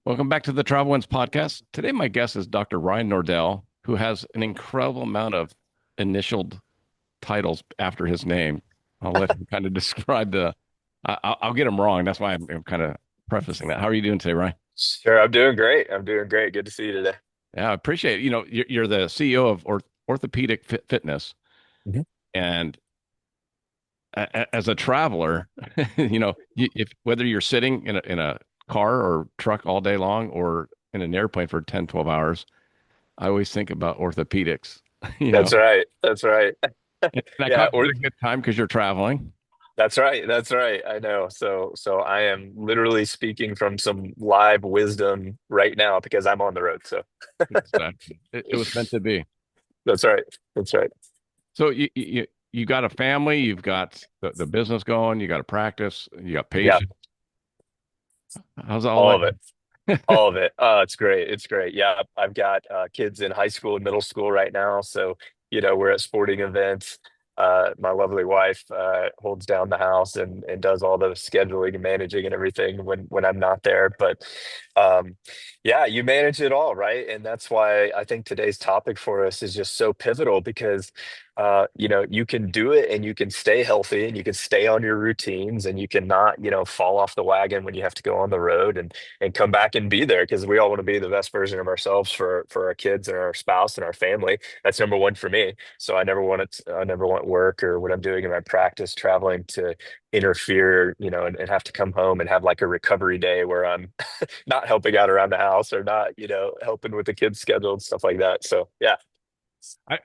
Welcome back to the Travel Winds podcast. Today, my guest is Dr. Ryan Nordell, who has an incredible amount of initialed titles after his name. I'll let him kind of describe I'll get him wrong. That's why I'm kind of prefacing that. How are you doing today, Ryan? Sure, I'm doing great. I'm doing great. Good to see you today. Yeah, I appreciate it. You're the CEO of Orthopedic Fitness, Mhm. and as a traveler, if whether you're sitting in a car or truck all day long or in an airplane for 10, 12 hours, I always think about orthopedics, you know. That's right. That's right. And I Yeah, caught you or at a good time because you're traveling. that's right. That's right. I know. So I am literally speaking from some live wisdom right now because I'm on the road. So Exactly. It was meant to be. that's right. That's right. So you got a family, you've got the business going, you got a practice, you got Yeah, patients. How's all all that? of it. All of it. It's great. It's great. Yeah, I've got kids in high school and middle school right now. So, we're at sporting events. My lovely wife holds down the house and does all the scheduling and managing and everything when I'm not there. But um, yeah, you manage it all, right? And that's why I think today's topic for us is just so pivotal because you can do it and you can stay healthy and you can stay on your routines and you cannot, fall off the wagon when you have to go on the road and come back and be there because we all want to be the best version of ourselves for our kids and our spouse and our family. That's number one for me. So I never want work or what I'm doing in my practice traveling to interfere, and have to come home and have like a recovery day where I'm not helping out around the house or not, helping with the kids' schedule and stuff like that. So yeah,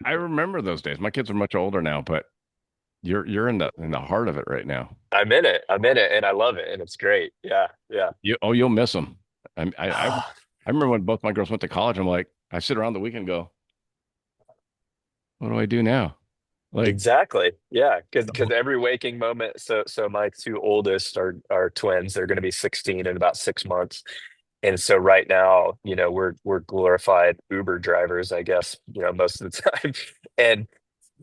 I remember those days. My kids are much older now, but you're in the heart of it right now. I'm in it. I'm in it and I love it and it's great. Yeah, yeah. You'll miss them. I remember when both my girls went to college. I'm like, I sit around the weekend and go, what do I do now? Like, Exactly. Yeah, because every waking moment. So my two oldest are twins. They're going to be 16 in about 6 months. And so right now, we're glorified Uber drivers, I guess, most of the time. And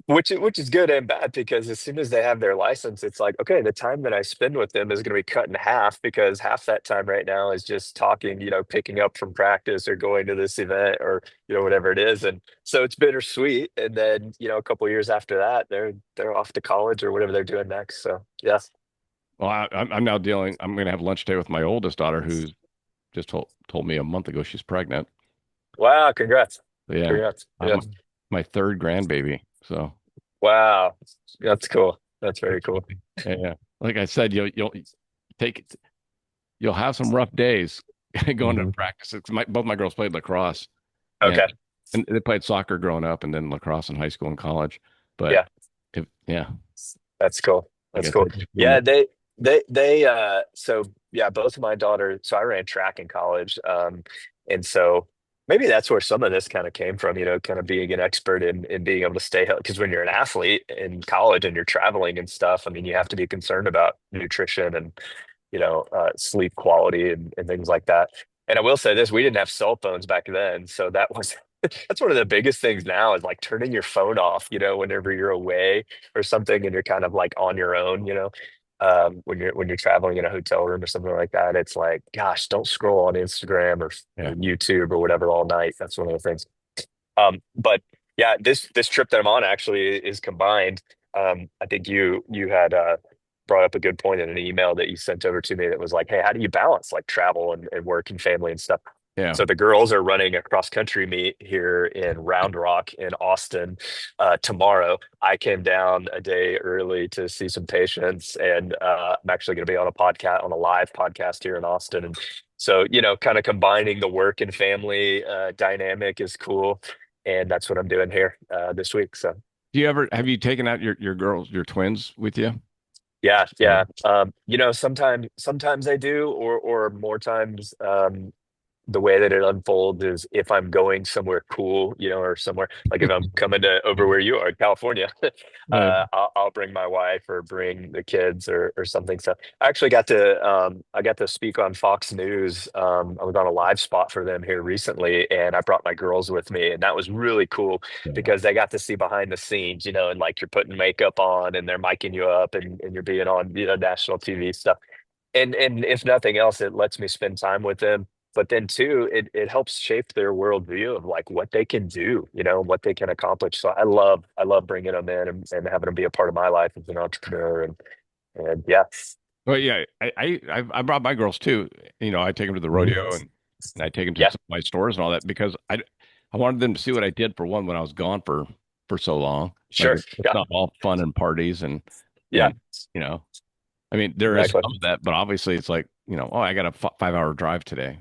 which is good and bad because as soon as they have their license, it's like, okay, the time that I spend with them is going to be cut in half because half that time right now is just talking, picking up from practice or going to this event or whatever it is. And so it's bittersweet. And then a couple of years after that, they're off to college or whatever they're doing next. So yeah, well, I'm now dealing. I'm going to have lunch today with my oldest daughter, who's just told me a month ago she's pregnant. wow, congrats, So, yeah, congrats, yeah, I'm my third grandbaby. So wow, that's cool. That's very cool. yeah, yeah. Like I said, you'll take you'll have some rough days going to Mhm. practice. Both my girls played lacrosse, and Okay, and they played soccer growing up, and then lacrosse in high school and college. But yeah. yeah, That's cool. like That's I cool. said, just doing Yeah, it. so yeah, both of my daughters, so I ran track in college. And so maybe that's where some of this kind of came from, kind of being an expert in being able to stay healthy. Because when you're an athlete in college and you're traveling and stuff, I mean, you have to be concerned about nutrition and, sleep quality and things like that. And I will say this, we didn't have cell phones back then. So that was that's one of the biggest things now is like turning your phone off, whenever you're away or something and you're kind of like on your own, when you're traveling in a hotel room or something like that. It's like, gosh, don't scroll on Instagram or Yeah. YouTube or whatever all night. That's one of the things. But yeah, this trip that I'm on actually is combined. I think you had brought up a good point in an email that you sent over to me that was like, hey, how do you balance like travel and work and family and stuff? Yeah. So the girls are running a cross country meet here in Round Rock in Austin tomorrow. I came down a day early to see some patients, and I'm actually going to be on a live podcast here in Austin. And so, kind of combining the work and family dynamic is cool, and that's what I'm doing here this week. So Do you ever have you taken out your girls, your twins with you? yeah, Or yeah. Sometimes I do, or more times, the way that it unfolds is if I'm going somewhere cool, or somewhere like if I'm coming to over where you are, California, yeah. I'll bring my wife or bring the kids or something. So I actually I got to speak on Fox News. I was on a live spot for them here recently, and I brought my girls with me, and that was really cool Yeah. because they got to see behind the scenes, and like you're putting makeup on and they're miking you up and you're being on, national TV stuff. And if nothing else, it lets me spend time with them but then two, it helps shape their worldview of like what they can do, what they can accomplish. So I love bringing them in and having them be a part of my life as an entrepreneur, and yeah. Well, yeah, I brought my girls too. I take them to the rodeo Mhm. and I take them to Yeah, some of my stores and all that because I wanted them to see what I did for one when I was gone for so long. Like sure. it's Yeah, not all fun and parties yeah, and you know, I mean there is exactly. some of that, but obviously it's like oh, I got a 5 hour drive today.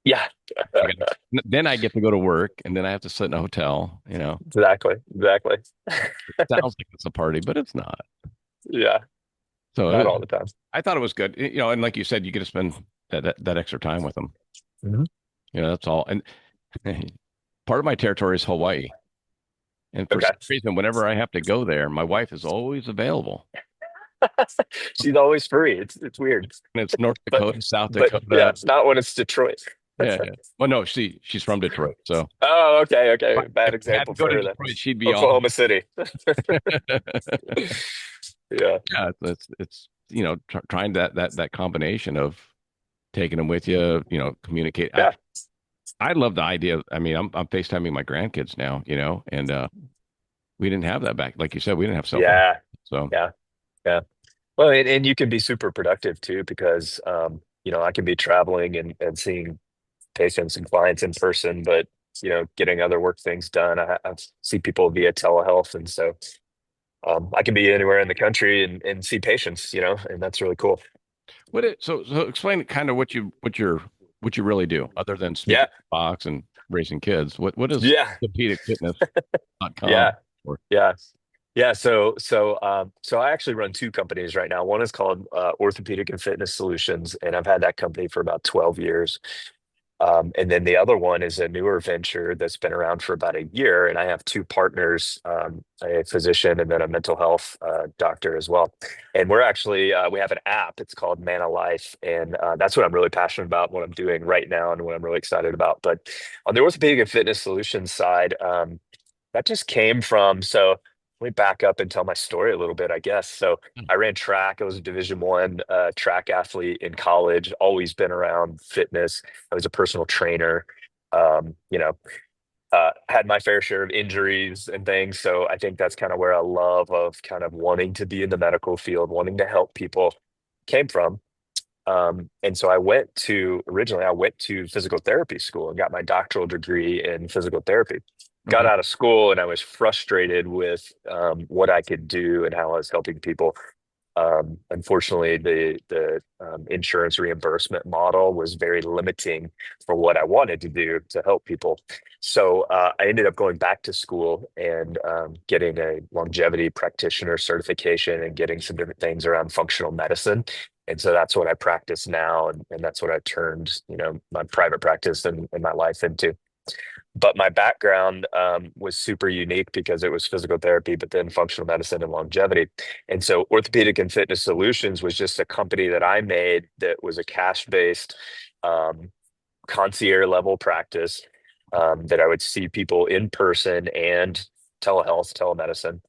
Yeah, I got then I get to go to work and then I have to sit in a hotel. exactly, exactly. It sounds like it's a party, but it's not. Yeah, So not all the time. I thought it was good. And like you said, you get to spend that extra time with them. Mhm. That's all. And part of my territory is Hawaii. And for Okay. some reason, whenever I have to go there, my wife is always available. She's always free. It's weird, And it's North but Dakota, South yeah, Dakota. it's not when it's Detroit. Yeah, yeah. Well, no, she's from Detroit. So Oh, okay, okay. if Bad I had to example go for to her then. Detroit, she'd be all. Oklahoma City. Yeah, Yeah, it's trying that combination of taking them with you, communicate. I yeah, I love the idea. I mean, I'm FaceTiming my grandkids now, and we didn't have that back. Like you said, we didn't have cell phones. yeah, So yeah, yeah. Well, and you can be super productive too because I can be traveling and seeing patients and clients in person, but getting other work things done. I see people via telehealth, and so I can be anywhere in the country and see patients, and that's really cool. so explain kind of what you really do other than speaking Yeah, to box and raising kids. What is yeah, orthopedicfitness.com? yeah, Or yeah. Yeah, so I actually run two companies right now. One is called Orthopedic and Fitness Solutions, and I've had that company for about 12 years. And then the other one is a newer venture that's been around for about a year, and I have two partners, a physician and then a mental health doctor as well. And we have an app. It's called Mana Life, and that's what I'm really passionate about, what I'm doing right now, and what I'm really excited about. But on the orthopedic and fitness solutions side, that just came from. So let me back up and tell my story a little bit, I guess. So I ran track. I was a Division 1 track athlete in college. Always been around fitness. I was a personal trainer. Um, you know, had my fair share of injuries and things. So I think that's kind of where a love of kind of wanting to be in the medical field, wanting to help people came from. And so originally I went to physical therapy school and got my doctoral degree in physical therapy. Got okay, out of school and I was frustrated with what I could do and how I was helping people. Unfortunately, the insurance reimbursement model was very limiting for what I wanted to do to help people. So I ended up going back to school and getting a longevity practitioner certification and getting some different things around functional medicine. And so that's what I practice now, and that's what I turned, my private practice and my life into. But my background was super unique because it was physical therapy, but then functional medicine and longevity. And so Orthopedic and Fitness Solutions was just a company that I made that was a cash-based um, concierge level practice that I would see people in person and telemedicine.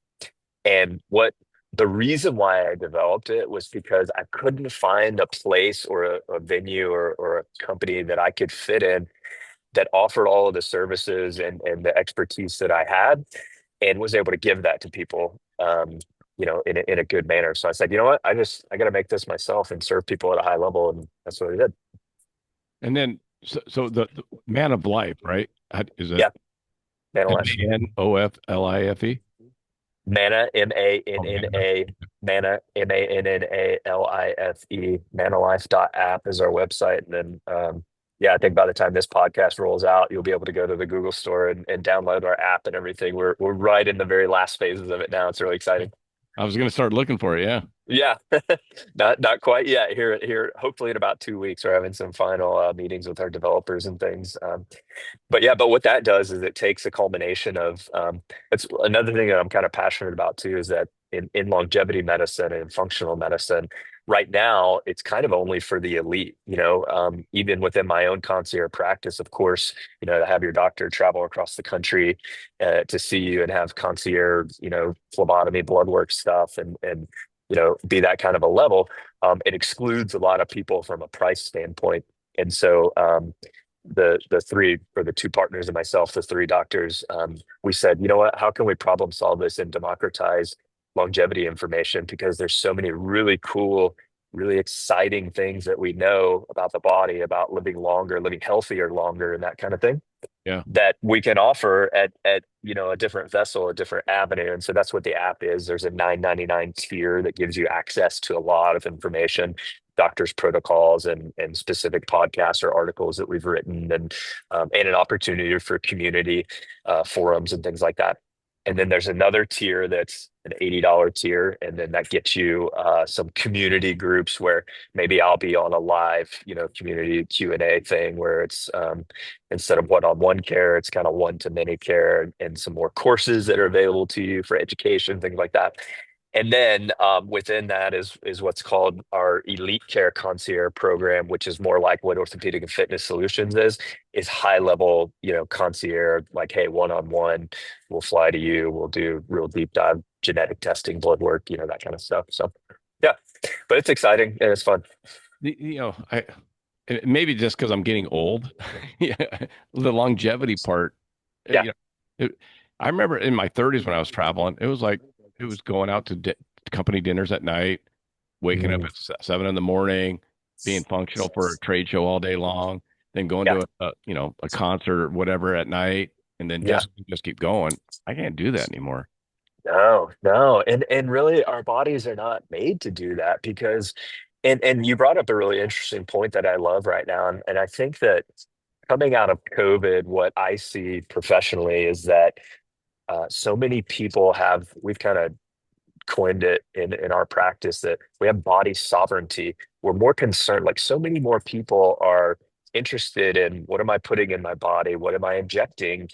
And what the reason why I developed it was because I couldn't find a place or a venue or a company that I could fit in that offered all of the services and the expertise that I had and was able to give that to people, in a good manner. So I said, you know what, I got to make this myself and serve people at a high level. And that's what I did. and then so the man of life, right? Is it Yeah. Mana Life. MANOFLIFE? Mana, Oh, MANNA, Mana, MANNALIFE, manalife.app is our website. And then, yeah, I think by the time this podcast rolls out, you'll be able to go to the Google store and download our app and everything. We're right in the very last phases of it now. It's really exciting. I was going to start looking for it. Yeah. Yeah, not quite yet. Here, hopefully in about 2 weeks, we're having some final meetings with our developers and things. But what that does is it takes a culmination of it's another thing that I'm kind of passionate about too is that in longevity medicine and functional medicine right now it's kind of only for the elite, even within my own concierge practice, of course, to have your doctor travel across the country to see you and have concierge, phlebotomy blood work stuff and be that kind of a level. It excludes a lot of people from a price standpoint. And so the three or the two partners and myself, the three doctors, we said, you know what, how can we problem solve this and democratize longevity information? Because there's so many really cool, really exciting things that we know about the body, about living longer, living healthier longer, and that kind of thing Yeah. that we can offer at a different vessel, a different avenue. And so that's what the app is. There's a 9.99 tier that gives you access to a lot of information, doctors' protocols and specific podcasts or articles that we've written, and an opportunity for community forums and things like that. And then there's another tier that's an $80 tier, and then that gets you some community groups where maybe I'll be on a live, community Q&A thing where it's instead of one-on-one care, it's kind of one-to-many care and some more courses that are available to you for education, things like that. And then within that is what's called our Elite Care Concierge program, which is more like what Orthopedic and Fitness Solutions is high level, concierge, like, hey, one-on-one, we'll fly to you, we'll do real deep dive genetic testing, blood work, that kind of stuff. So yeah, but it's exciting and it's fun. Maybe just because I'm getting old, yeah, the longevity part, Yeah, you know, I remember in my 30s when I was traveling, it was like it was going out to company dinners at night, waking up mm, at 7 in the morning, being functional for a trade show all day long, then going yeah, to a concert or whatever at night, and then yeah. just keep going. I can't do that anymore. No, no. And really our bodies are not made to do that because and you brought up a really interesting point that I love right now. And I think that coming out of COVID, what I see professionally is that so many people we've kind of coined it in our practice that we have body sovereignty. We're more concerned, like so many more people are interested in what am I putting in my body? What am I injecting?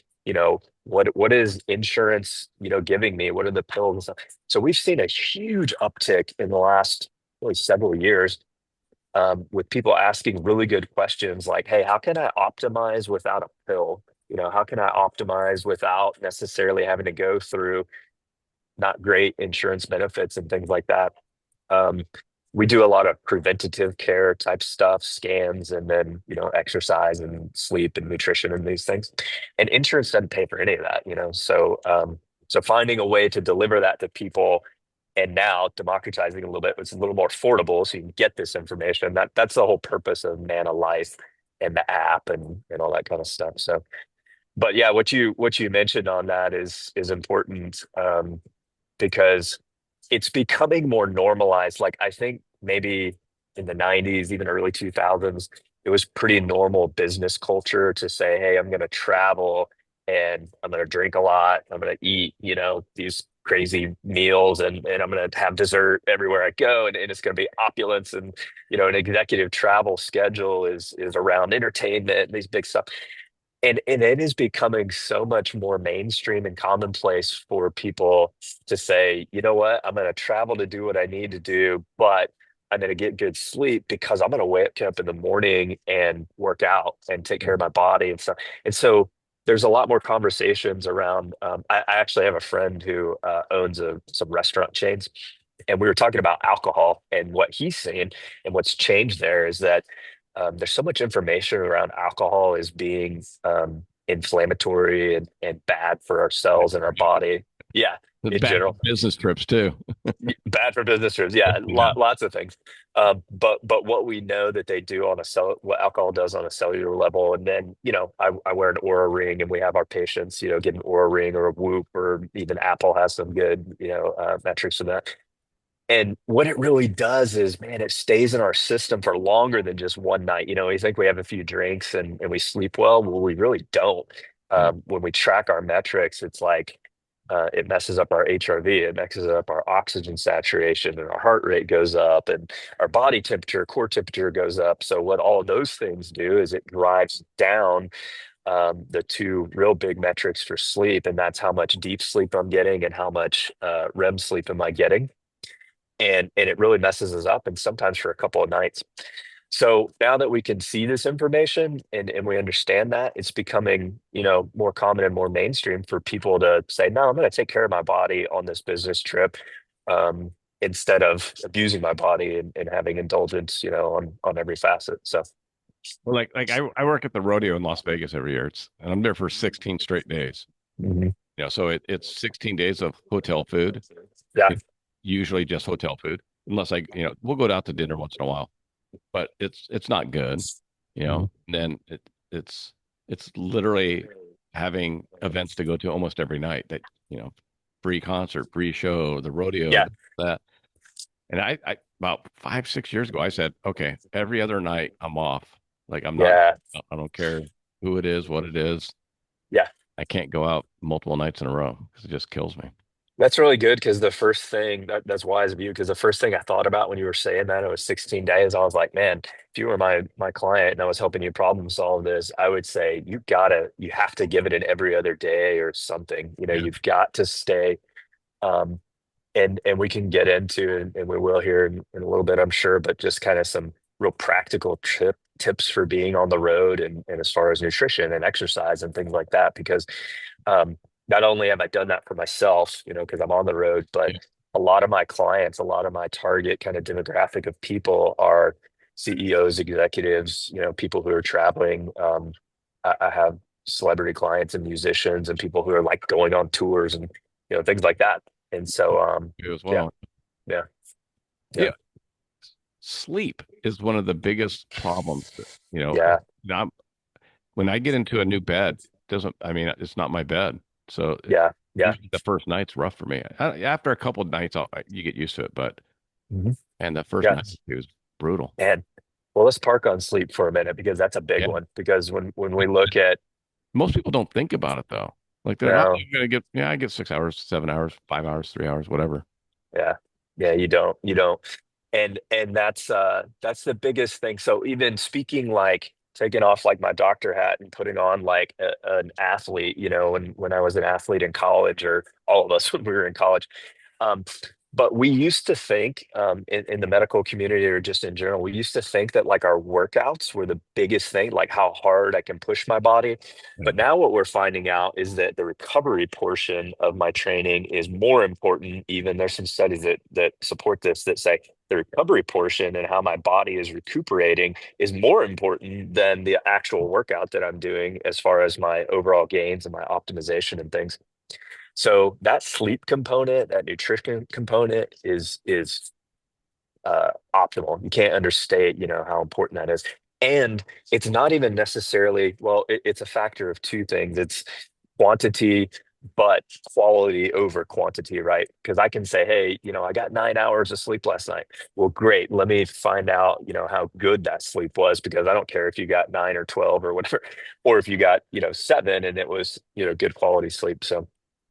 What is insurance, giving me? What are the pills and stuff? So we've seen a huge uptick in the last really several years with people asking really good questions like, hey, how can I optimize without a pill? How can I optimize without necessarily having to go through not great insurance benefits and things like that. Um, we do a lot of preventative care type stuff, scans, and then, exercise and sleep and nutrition and these things. And insurance doesn't pay for any of that, so finding a way to deliver that to people and now democratizing a little bit, it's a little more affordable so you can get this information. That's the whole purpose of Nana Life and the app and all that kind of stuff. So but yeah, what you mentioned on that is important because it's becoming more normalized. Like I think maybe in the 90s, even early 2000s, it was pretty normal business culture to say, hey, I'm going to travel and I'm going to drink a lot. I'm going to eat, these crazy meals and I'm going to have dessert everywhere I go. And it's going to be opulence. And, an executive travel schedule is around entertainment and these big stuff. And it is becoming so much more mainstream and commonplace for people to say, you know what, I'm going to travel to do what I need to do, but I'm going to get good sleep because I'm going to wake up in the morning and work out and take care of my body and stuff. And so there's a lot more conversations around. I actually have a friend who owns some restaurant chains, and we were talking about alcohol and what he's seen and what's changed there is that there's so much information around alcohol as being inflammatory and bad for our cells and our body. Yeah, It's in bad for general, business trips too. bad for business trips. Yeah, Yeah. lots of things. But what we know that they do on what alcohol does on a cellular level, and then I wear an Aura ring, and we have our patients get an Aura ring or a Whoop, or even Apple has some good metrics for that. And what it really does is, man, it stays in our system for longer than just one night. We think we have a few drinks and we sleep well. Well, we really don't. Yeah. When we track our metrics, it's like it messes up our HRV, it messes up our oxygen saturation, and our heart rate goes up, and our body temperature, core temperature goes up. So what all of those things do is it drives down the two real big metrics for sleep, and that's how much deep sleep I'm getting and how much REM sleep am I getting and it really messes us up and sometimes for a couple of nights. So now that we can see this information and we understand that, it's becoming, more common and more mainstream for people to say, no, I'm going to take care of my body on this business trip, instead of abusing my body and having indulgence, on every facet. So Well, I work at the rodeo in Las Vegas every year. And I'm there for 16 straight days. Mhm. So it's 16 days of hotel food, Yeah. you know, usually just hotel food, unless we'll go out to dinner once in a while, but it's not good, Mhm. And then it's it's literally having events to go to almost every night you know, free concert, free show, the rodeo, Yeah. that. And I about 5, 6 years ago, I said, okay, every other night I'm off. Like I'm not, Yeah. I don't care who it is, what it is. Yeah. I can't go out multiple nights in a row because it just kills me. That's really good because the first thing that's wise of you because the first thing I thought about when you were saying that it was 16 days, I was like, man, if you were my client and I was helping you problem solve this, I would say you have to give it an every other day or something. Yeah. You've got to stay. Um, and we can get into and we will here in a little bit, I'm sure, but just kind of some real practical tips for being on the road and as far as nutrition and exercise and things like that because um, not only have I done that for myself, because I'm on the road, but Yeah. a lot of my clients, a lot of my target kind of demographic of people are CEOs, executives, people who are traveling. I have celebrity clients and musicians and people who are like going on tours and things like that. And so, You as yeah, well. yeah, yeah, Yeah. Sleep is one of the biggest problems that, yeah, not, when I get into a new bed, I mean, it's not my bed. So yeah, yeah, usually the first night's rough for me. After a couple of nights, you get used to it, mhm, and the first yeah. night it was brutal. And well, let's park on sleep for a minute because that's a big Yeah. one. Because when we look at Most people don't think about it though. Like they're, oh, now, I'm gonna get, yeah, I get 6 hours, 7 hours, 5 hours, 3 hours, whatever. yeah, yeah, you don't. And that's the biggest thing. So even speaking like taking off like my doctor hat and putting on like an athlete, when I was an athlete in college or all of us when we were in college. Um, but we used to think in the medical community or just in general, we used to think that like our workouts were the biggest thing, like how hard I can push my body. Yeah. But now what we're finding out is that the recovery portion of my training is more important. Even there's some studies that support this that say the recovery portion and how my body is recuperating is more important than the actual workout that I'm doing as far as my overall gains and my optimization and things. So that sleep component, that nutrition component is optimal. You can't understate, how important that is. And it's not even necessarily, well, it's a factor of two things. It's quantity, but quality over quantity, right? Because I can say, hey, I got 9 hours of sleep last night. Well, great. Let me find out, how good that sleep was because I don't care if you got 9 or 12 or whatever, or if you got, 7 and it was, good quality sleep.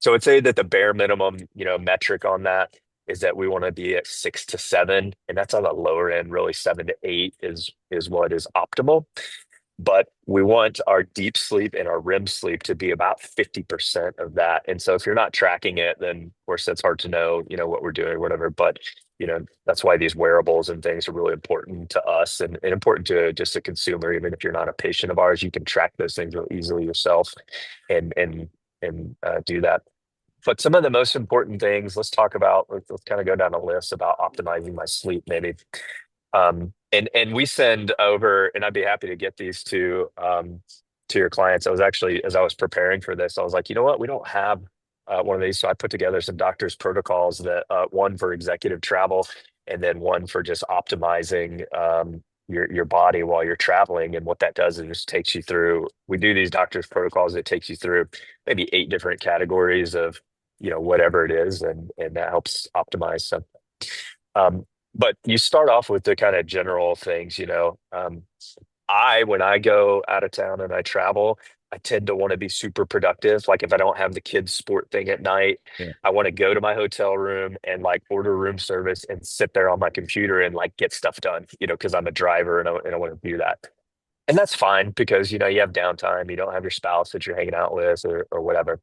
So I'd say that the bare minimum, metric on that is that we want to be at 6 to 7, and that's on the lower end. Really, 7 to 8 is what is optimal. But we want our deep sleep and our REM sleep to be about 50% of that. And so if you're not tracking it, then of course that's hard to know, what we're doing or whatever. But that's why these wearables and things are really important to us and important to just a consumer. Even if you're not a patient of ours, you can track those things real easily yourself and do that. But some of the most important things, let's talk about, let's kind of go down a list about optimizing my sleep, maybe. And we send over, and I'd be happy to get these to your clients. I was actually, as I was preparing for this, I was like, you know what, we don't have one of these. So I put together some doctors' protocols that one for executive travel, and then one for just optimizing your body while you're traveling. And what that does is just takes you through. We do these doctors' protocols. It takes you through maybe 8 different categories of whatever it is, and that helps optimize some. Um, but you start off with the kind of general things. When I go out of town and I travel, I tend to want to be super productive. Like if I don't have the kids' sport thing at night, Yeah. I want to go to my hotel room and like order room service and sit there on my computer and like get stuff done, because I'm a driver and I want to do that. And that's fine because, you have downtime, you don't have your spouse that you're hanging out with or whatever.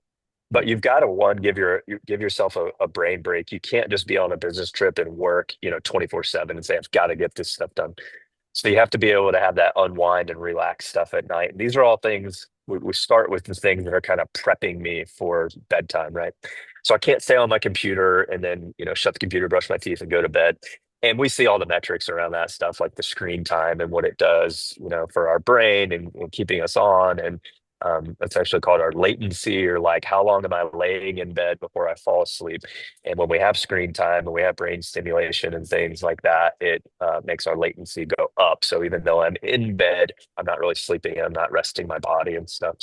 But Right. you've got to one give yourself a brain break. You can't just be on a business trip and work 24/7 and say I've got to get this stuff done. So you have to be able to have that unwind and relax stuff at night. And these are all things we start with the things that are kind of prepping me for bedtime, right? So I can't stay on my computer and then shut the computer, brush my teeth, and go to bed. And we see all the metrics around that stuff, like the screen time and what it does, for our brain and keeping us on. And it's actually called our latency, or like how long am I laying in bed before I fall asleep. And when we have screen time and we have brain stimulation and things like that, it makes our latency go up. So even though I'm in bed, I'm not really sleeping, I'm not resting my body and stuff.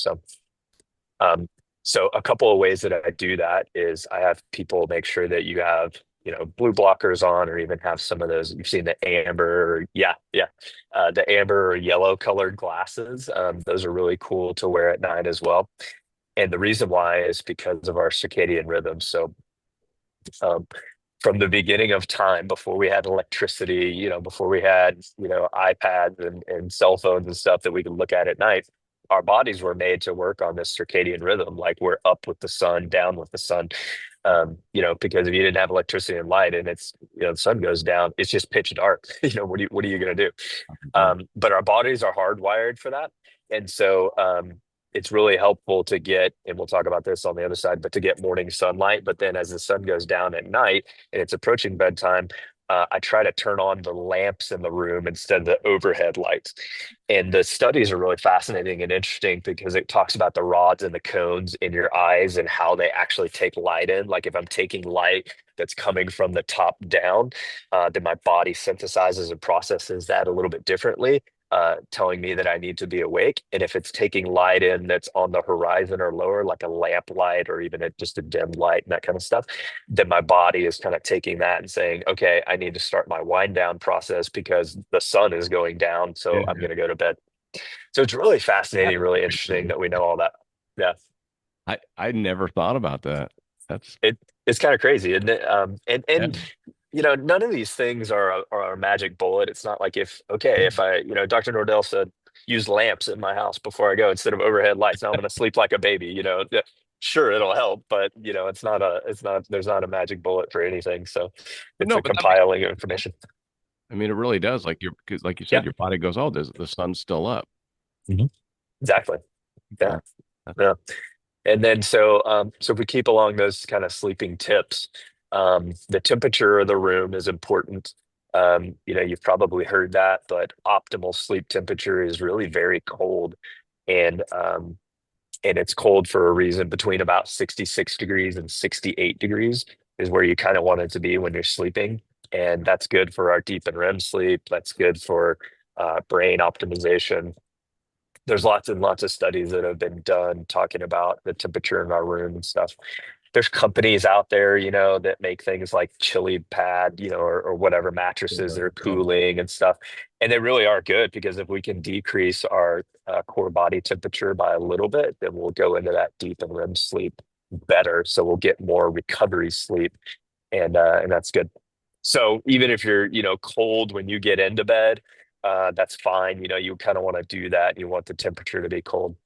Um, so a couple of ways that I do that is I have people make sure that you have, blue blockers on, or even have some of those. You've seen the amber, yeah, yeah, the amber or yellow colored glasses. Those are really cool to wear at night as well. And the reason why is because of our circadian rhythm. So um, from the beginning of time, before we had electricity, before we had, iPads and cell phones and stuff that we could look at night, our bodies were made to work on this circadian rhythm. Like we're up with the sun, down with the sun. Because if you didn't have electricity and light and it's, the sun goes down, it's just pitch dark. What are you going to do? For sure. But our bodies are hardwired for that. And so it's really helpful to get, and we'll talk about this on the other side, but to get morning sunlight. But then as the sun goes down at night and it's approaching bedtime, I try to turn on the lamps in the room instead of the overhead lights. And the studies are really fascinating and interesting because it talks about the rods and the cones in your eyes and how they actually take light in. Like if I'm taking light that's coming from the top down, then my body synthesizes and processes that a little bit differently, telling me that I need to be awake. And if it's taking light in that's on the horizon or lower, like a lamp light or even just a dim light and that kind of stuff, then my body is kind of taking that and saying, okay, I need to start my wind down process because the sun is going down. Yeah, So I'm yeah. going to go to bed. So it's really That's fascinating, really pretty interesting cool. that we know all that. Yeah. I never thought about that. That's It's kind of crazy, isn't it? yeah. None of these things are a magic bullet. It's not like if I, Dr. Nordell said use lamps in my house before I go instead of overhead lights. Now I'm going to sleep like a baby. Yeah, sure, it'll help, but there's not a magic bullet for anything. So But it's no, a but that makes compiling of sense. information. I mean, it really does. Like because like you Yeah, said, your body goes, oh, the sun's still up. mhm, exactly. Yeah, Uh, that's yeah. And then so if we keep along those kind of sleeping tips, the temperature of the room is important. You've probably heard that, but optimal sleep temperature is really very cold, and it's cold for a reason. Between about 66 degrees and 68 degrees is where you kind of want it to be when you're sleeping, and that's good for our deep and REM sleep. That's good for brain optimization. There's lots and lots of studies that have been done talking about the temperature in our room and stuff. There's companies out there, that make things like chili pad, or whatever mattresses that are oh, cooling and stuff. And they really are good because if we can decrease our core body temperature by a little bit, then we'll go into that deep and REM sleep better. So we'll get more recovery sleep, and that's good. So even if you're, cold when you get into bed, that's fine. You kind of want to do that. You want the temperature to be cold.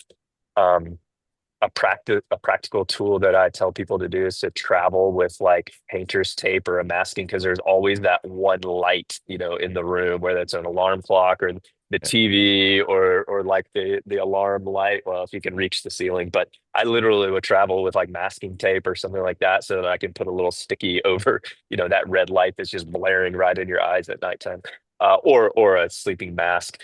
Um, a practical tool that I tell people to do is to travel with like painter's tape or a masking, because there's always that one light, in the room, whether it's an alarm clock or the yeah. TV or like the alarm light. Well, if you can reach the ceiling, but I literally would travel with like masking tape or something like that so that I can put a little sticky over, that red light that's just blaring right in your eyes at nighttime, or a sleeping mask.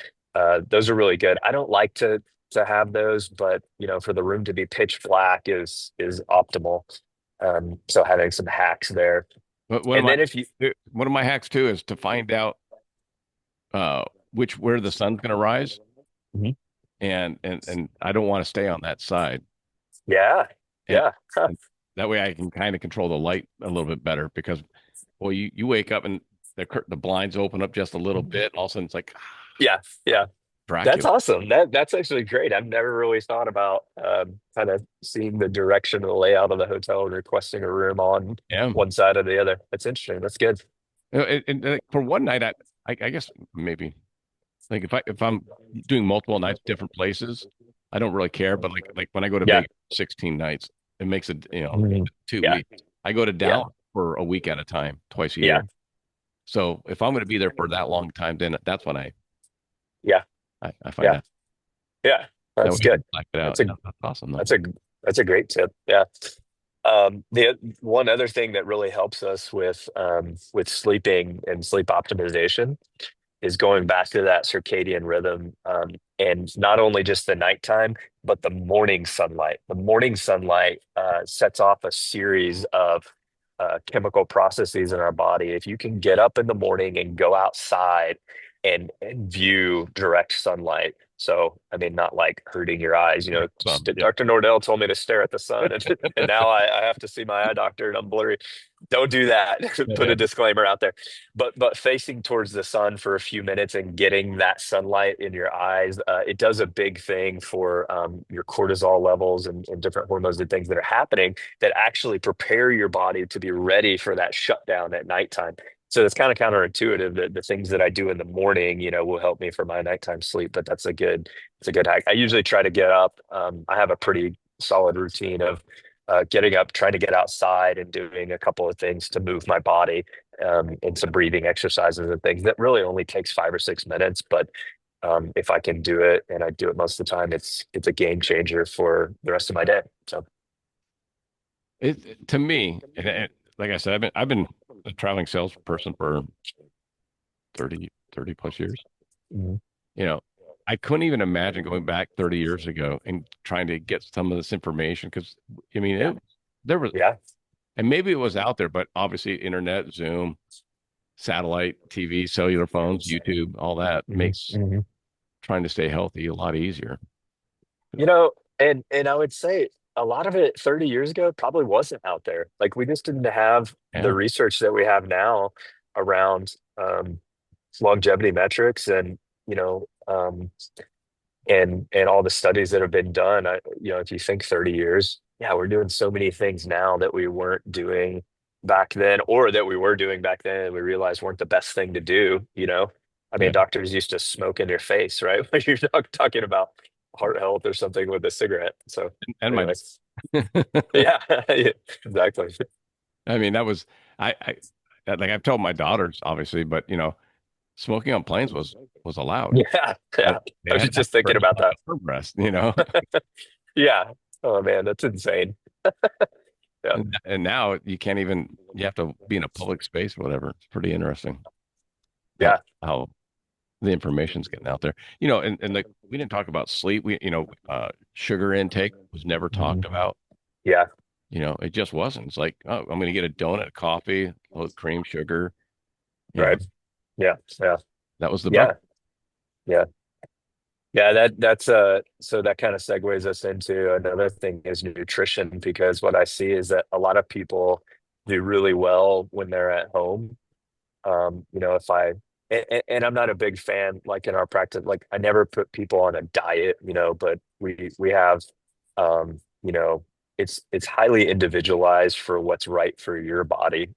Those are really good. I don't like to have those, but for the room to be pitch black is optimal. So having some hacks there, But and then if you, one of my hacks too is to find out which where the sun's going to rise, Mhm. and I don't want to stay on that side, Yeah, and, yeah, huh, and that way I can kind of control the light a little bit better because well you wake up and the blinds open up just a little bit, all of a sudden it's like yeah, yeah. That's Dracula. awesome. That's actually great. I've never really thought about kind of seeing the direction of the layout of the hotel and requesting a room on Yeah. one side or the other. That's interesting. That's good. For one night, I guess maybe like if I'm doing multiple nights, different places, I don't really care. But like when I go to Yeah. Vegas 16 nights, it makes it Mhm. two Yeah. weeks. I go to Yeah. Dallas for a week at a time, twice a Yeah. year. So if I'm going to be there for that long time, then that's when Yeah. I find Yeah. out Yeah. that way That's I can good. black it out. That's a Yeah, that's awesome though. that's a that's a great tip. Yeah. The one other thing that really helps us with sleeping and sleep optimization is going back to that circadian rhythm, and not only just the nighttime, but the morning sunlight. The morning sunlight sets off a series of chemical processes in our body. If you can get up in the morning and go outside and view direct sunlight. So, I mean, not like hurting your eyes. Yeah. Dr. Nordell told me to stare at the sun, and now I have to see my eye doctor and I'm blurry. Don't do that. Put Yeah. a disclaimer out there. But facing towards the sun for a few minutes and getting that sunlight in your eyes, it does a big thing for your cortisol levels and different hormones and things that are happening that actually prepare your body to be ready for that shutdown at nighttime. So it's kind of counterintuitive that the things that I do in the morning, will help me for my nighttime sleep. But it's a good hack. I usually try to get up. I have a pretty solid routine of getting up, trying to get outside and doing a couple of things to move my body, and some breathing exercises and things that really only takes 5 or 6 minutes. But if I can do it, and I do it most of the time, it's a game changer for the rest of my day. So To me, like I said, I've been a traveling salesperson for 30 plus years. mhm. You know, I couldn't even imagine going back 30 years ago and trying to get some of this information because I mean, Yeah, there was, yeah, and maybe it was out there, but obviously internet, Zoom, satellite, TV, cellular phones, YouTube, all that mhm, makes mhm. trying to stay healthy a lot easier. And I would say a lot of it 30 years ago probably wasn't out there. Like we just didn't have the Yeah. research that we have now around longevity metrics, and you know um, and all the studies that have been done. If you think 30 years, yeah, we're doing so many things now that we weren't doing back then, or that we were doing back then and we realized weren't the best thing to do. I mean, Yeah. doctors used to smoke in your face, right? When you're not talking about heart health or something with a cigarette. So And my anyways, yeah, yeah, exactly. I mean, that was I like I've told my daughters, obviously, but smoking on planes was allowed. Yeah, But yeah. they I was had to have just thinking fresh about smell that. of armrest. Yeah. Oh man, that's insane. Yeah. And now you have to be in a public space or whatever. It's pretty interesting how Yeah. how the information's getting out there. We didn't talk about sleep. Sugar intake was never talked Mhm. about. Yeah. It just wasn't. It's like, oh, I'm going to get a donut, coffee, with cream, sugar. You know, Right. Yeah. Yeah. that was the breakfast. Yeah. Yeah. Yeah, so that kind of segues us into another thing is nutrition, because what I see is that a lot of people do really well when they're at home. If and I'm not a big fan, like in our practice, like I never put people on a diet, but we have, um, you know, it's highly individualized for what's right for your body.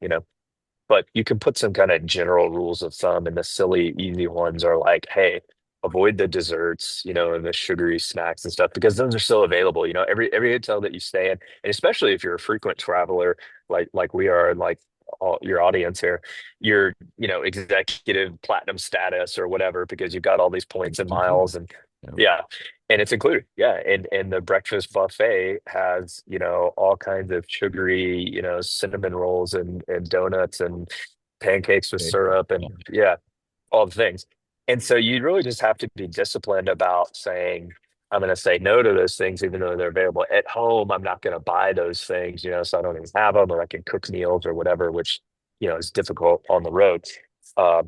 But you can put some kind of general rules of thumb, and the silly, easy ones are like, hey, avoid the desserts, and the sugary snacks and stuff, because those are still available. Every hotel that you stay in, and especially if you're a frequent traveler, like we are, and like all your audience here, you're, executive platinum status or whatever, because you've got all these points and miles, and Yeah. yeah, and it's included. Yeah. And the breakfast buffet has, all kinds of sugary, cinnamon rolls and donuts and pancakes with Okay. syrup, and yeah, all the things. And so you really just have to be disciplined about saying, I'm going to say no to those things, even though they're available at home. I'm not going to buy those things, so I don't even have them, or I can cook meals or whatever, which, is difficult on the road. Uh,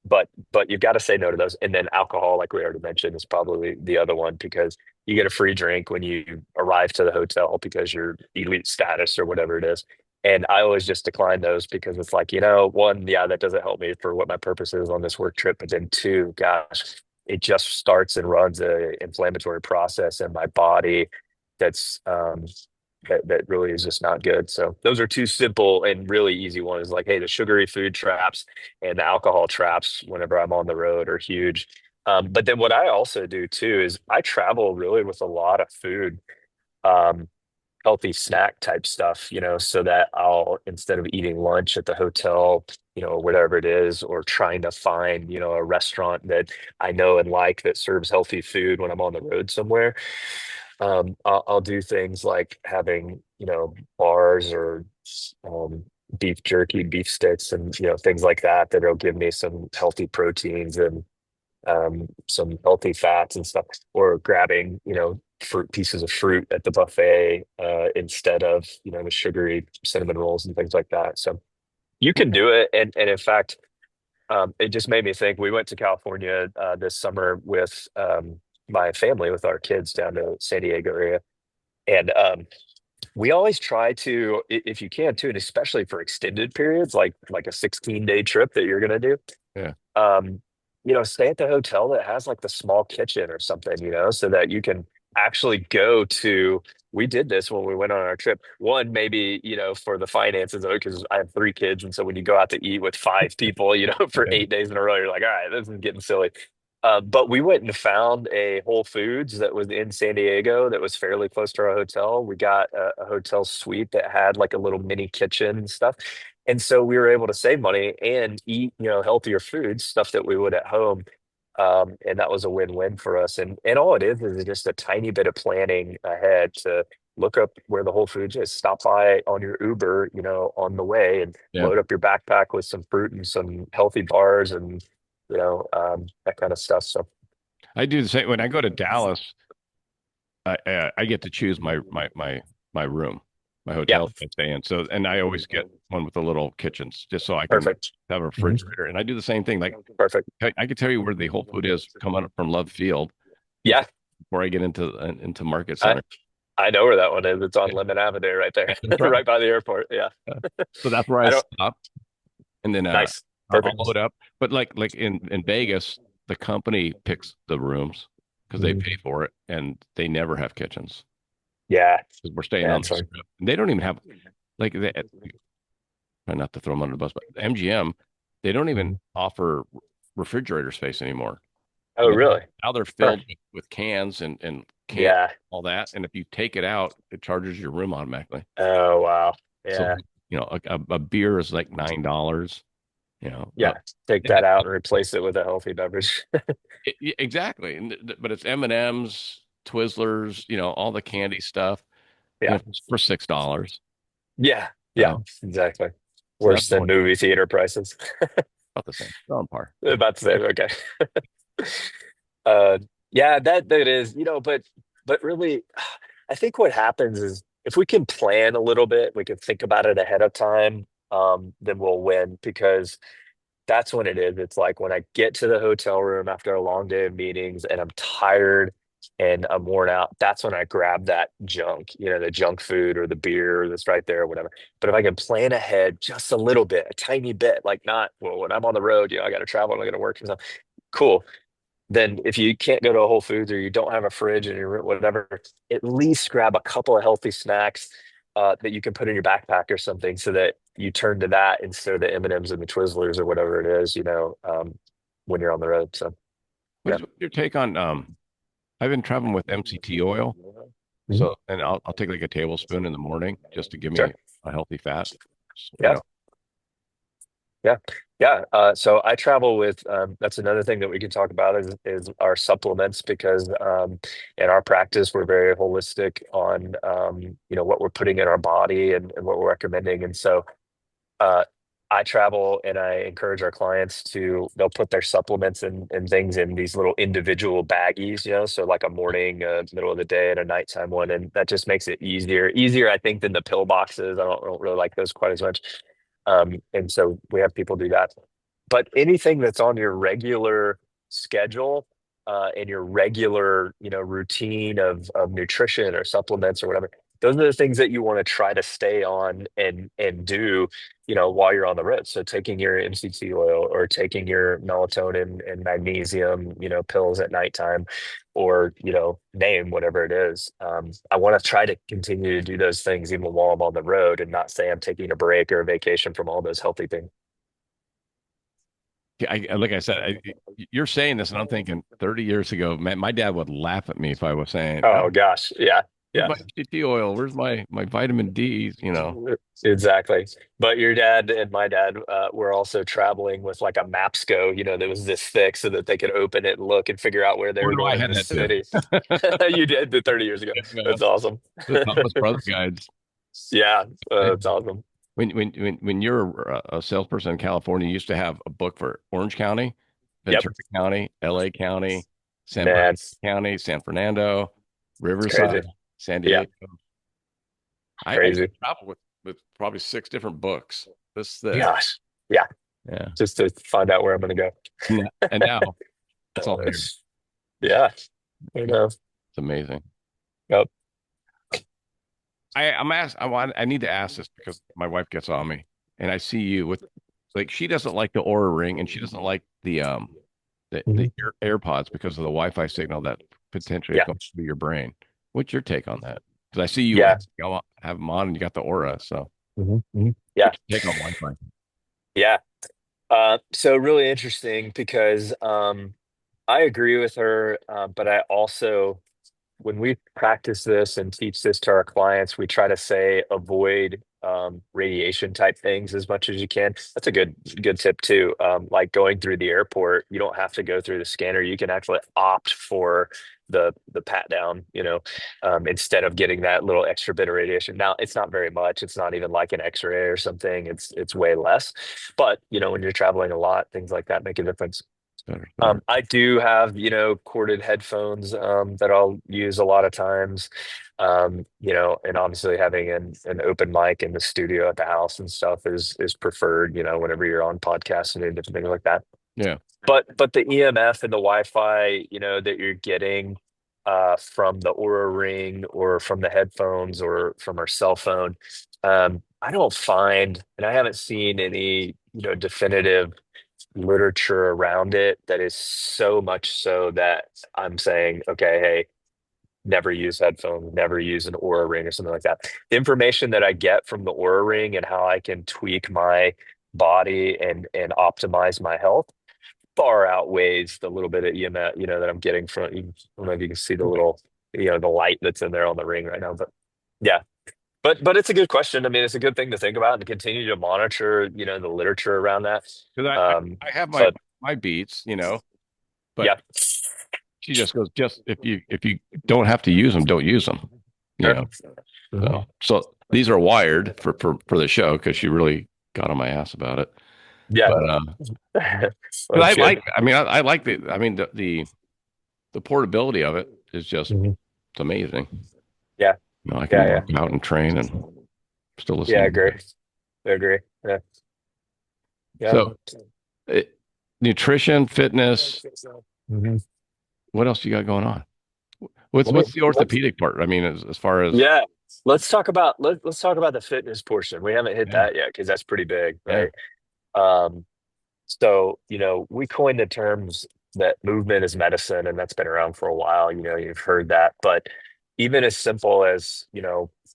but you've got to say no to those. And then alcohol, like we already mentioned, is probably the other one, because you get a free drink when you arrive to the hotel because you're elite status or whatever it is. And I always just decline those, because it's like, one, yeah, that doesn't help me for what my purpose is on this work trip. But then two, gosh, it just starts and runs a inflammatory process in my body that's that really is just not good. So those are two simple and really easy ones. Like, hey, the sugary food traps and the alcohol traps whenever I'm on the road are huge. But then what I also do too is I travel really with a lot of food. Um, Healthy snack type stuff, so that I'll, instead of eating lunch at the hotel, whatever it is, or trying to find, a restaurant that I know and like that serves healthy food when I'm on the road somewhere, I'll do things like having bars or um, beef jerky, beef sticks, and things like that that'll give me some healthy proteins and some healthy fats and stuff, or grabbing, fruit pieces of fruit at the buffet instead of, the sugary cinnamon rolls and things like that. So you can do it. And in fact, it just made me think we went to California this summer with my family, with our kids down to San Diego area. And we always try to, if you can too, and especially for extended periods, like a 16-day trip that you're going to do, Yeah. um, stay at the hotel that has like the small kitchen or something, so that you can actually go to. We did this when we went on our trip. One, maybe, for the finances of it, because I have three kids. And so when you go out to eat with five people, for Yeah. 8 days in a row, you're like, all right, this is getting silly. But we went and found a Whole Foods that was in San Diego that was fairly close to our hotel. We got a hotel suite that had like a little mini kitchen and stuff. And so we were able to save money and eat, healthier foods, stuff that we would at home. And that was a win-win for us. And all it is just a tiny bit of planning ahead to look up where the Whole Foods is. Stop by on your Uber, on the way, and Yeah. load up your backpack with some fruit and some healthy bars and that kind of stuff. So I do the same when I go to Dallas. I get to choose my room, my yeah, hotel I stay in. So, and I always get one with the little kitchens just so I can perfect. have a Mhm. refrigerator. And I do the same thing. Like Perfect. I could tell you where the Whole Food is coming up from Love Field Yeah, before I get into Market I Center. I know where that one is. It's on Yeah, Lemon Avenue right there, that's right. right by the airport. Yeah. So that's where I I don't. stop, and then Nice. I'll Perfect. load up. But like in Vegas, the company picks the rooms because they Mhm. pay for it, and they never have kitchens Yeah. because we're staying Yeah, on it's the fun. strip. And they don't even have like they, try not to throw them under the bus, but MGM, they don't even Mhm. offer refrigerator space anymore. Oh, really? Now they're Huh. filled with cans and can Yeah. all that. And if you take it out, it charges your room automatically. Oh, wow. So, Yeah. a beer is like $9, you know, Yeah. Take and that out and replace it with a healthy beverage. exactly. But it's M&M's, Twizzlers, all the candy stuff, Yeah. for $6. Yeah. Yeah. So, Exactly. so that's Worse than about movie theater prices. the same. They're on par. About the same. Okay. Uh, yeah, that is, but really, I think what happens is if we can plan a little bit, we can think about it ahead of time, then we'll win because that's when it is. It's like when I get to the hotel room after a long day of meetings and I'm tired and I'm worn out, that's when I grab that junk, the junk food or the beer that's right there or whatever. But if I can plan ahead just a little bit, a tiny bit, like not, well, when I'm on the road, I got to travel and I got to work and stuff. Cool. Then if you can't go to a Whole Foods or you don't have a fridge in your room, whatever, at least grab a couple of healthy snacks that you can put in your backpack or something, so that you turn to that instead of the M&Ms and the Twizzlers or whatever it is, when you're on the road. So What yeah. is your take on I've been traveling with MCT oil. Mhm. So, and I'll take like a tablespoon in the morning just to give Sure. me a healthy fat. You Yeah. know, Yeah. Yeah. So I travel with, that's another thing that we can talk about is our supplements because in our practice, we're very holistic on, what we're putting in our body and what we're recommending. And so uh, I travel and I encourage our clients they'll put their supplements and things in these little individual baggies, so like a morning, middle of the day, and a nighttime one. And that just makes it easier, I think, than the pill boxes. I don't really like those quite as much. And so we have people do that. But anything that's on your regular schedule, and your regular, routine of nutrition or supplements or whatever, those are the things that you want to try to stay on and do, while you're on the road. So taking your MCT oil or taking your melatonin and magnesium, pills at nighttime, or, name whatever it is. I want to try to continue to do those things even while I'm on the road and not say I'm taking a break or a vacation from all those healthy things. like I said, you're saying this, and I'm thinking 30 years ago, man, my dad would laugh at me if I was saying, "Oh, Oh gosh. Yeah. where's Yeah. my MCT oil? Where's my vitamin D's?" Exactly. But your dad and my dad were also traveling with like a Mapsco, that was this thick so that they could open it and look and figure out where they Oh were no, I going in had the that too. city. You did 30 years ago. Yeah, That's awesome. the Thomas Brother guides. Yeah, I- that's awesome. when you're a salesperson in California, you used to have a book for Orange County, Yep, Ventura County, LA County, San man, Bernardino it's County, San Fernando, crazy. Riverside, San Yeah, Diego. I used to crazy. travel with probably six different books this thick. Gosh, yeah, Yeah. just to find out where I'm gonna go. And now it's all here. Yeah, I know. It's amazing. Yep. I need to ask this because my wife gets on me and I see you with like she doesn't like the Aura ring and she doesn't like the Mhm. AirPods because of the Wi-Fi signal that potentially is Yeah, going through your brain. What's your take on that? Because I see you yeah, have them on and you got the Aura. So yeah, what's your take on Wi-Fi? yeah. So really interesting because I agree with her, but I also when we practice this and teach this to our clients, we try to say avoid radiation type things as much as you can. That's a good tip too. Like going through the airport, you don't have to go through the scanner. You can actually opt for the pat down, instead of getting that little extra bit of radiation. Now, it's not very much. It's not even like an X-ray or something. It's way less. But when you're traveling a lot, things like that make a difference. It's better. I do have, corded headphones that I'll use a lot of times. And obviously having an open mic in the studio at the house and stuff is preferred, whenever you're on podcasts and doing different things like that. Yeah. But the EMF and the Wi-Fi, that you're getting from the Aura Ring or from the headphones or from our cell phone, I don't find, and I haven't seen any, definitive literature around it that is so much so that I'm saying, okay, hey, never use headphones, never use an Aura Ring or something like that. The information that I get from the Aura Ring and how I can tweak my body and optimize my health far outweighs the little bit of EMF, that I'm getting from. I don't know if you can see the Okay. little, the light that's in there on the ring right now, but yeah. But it's a good question. I mean, it's a good thing to think about and continue to monitor, the literature around that. Because Um, I have but my beats, but yeah, she just goes, just if you don't have to use them, don't use them, you sure. know. Mhm. So these are wired for the show because she really got on my ass about it. Yeah, But but that's good. I like the portability of it is just Mhm. it's amazing. Yeah, I can yeah, work yeah, out and train and still listen yeah. I to agree. music. I agree. Yeah, yeah. So it, nutrition, fitness, Mhm. what else you got going on? Let me What's the let's orthopedic part? I mean, as far as yeah. Let's talk about the fitness portion. We haven't hit yeah, that yet because that's pretty big, yeah, right? Um, So, we coined the terms that movement is medicine, and that's been around for a while. You've heard that. But even as simple as,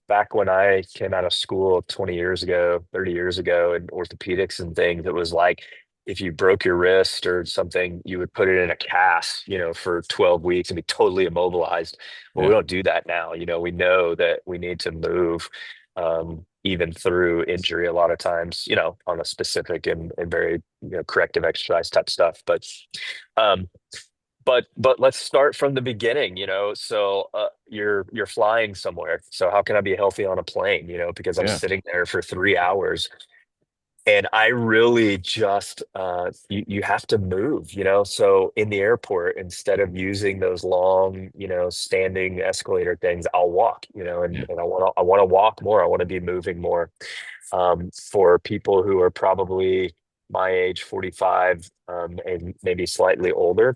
back when I came out of school 20 years ago, 30 years ago in orthopedics and things, it was like if you broke your wrist or something, you would put it in a cast, for 12 weeks and be totally immobilized. Well, we yeah, don't do that now. We know that we need to move even through injury a lot of times, on a specific and very corrective exercise type stuff. Um, but let's start from the beginning. So you're flying somewhere. So how can I be healthy on a plane? Because I'm yeah, sitting there for 3 hours and I really just you have to move, so in the airport, instead of using those long, standing escalator things, I'll walk, yeah. and I want to walk more. I want to be moving more. For people who are probably my age, 45, and maybe slightly older,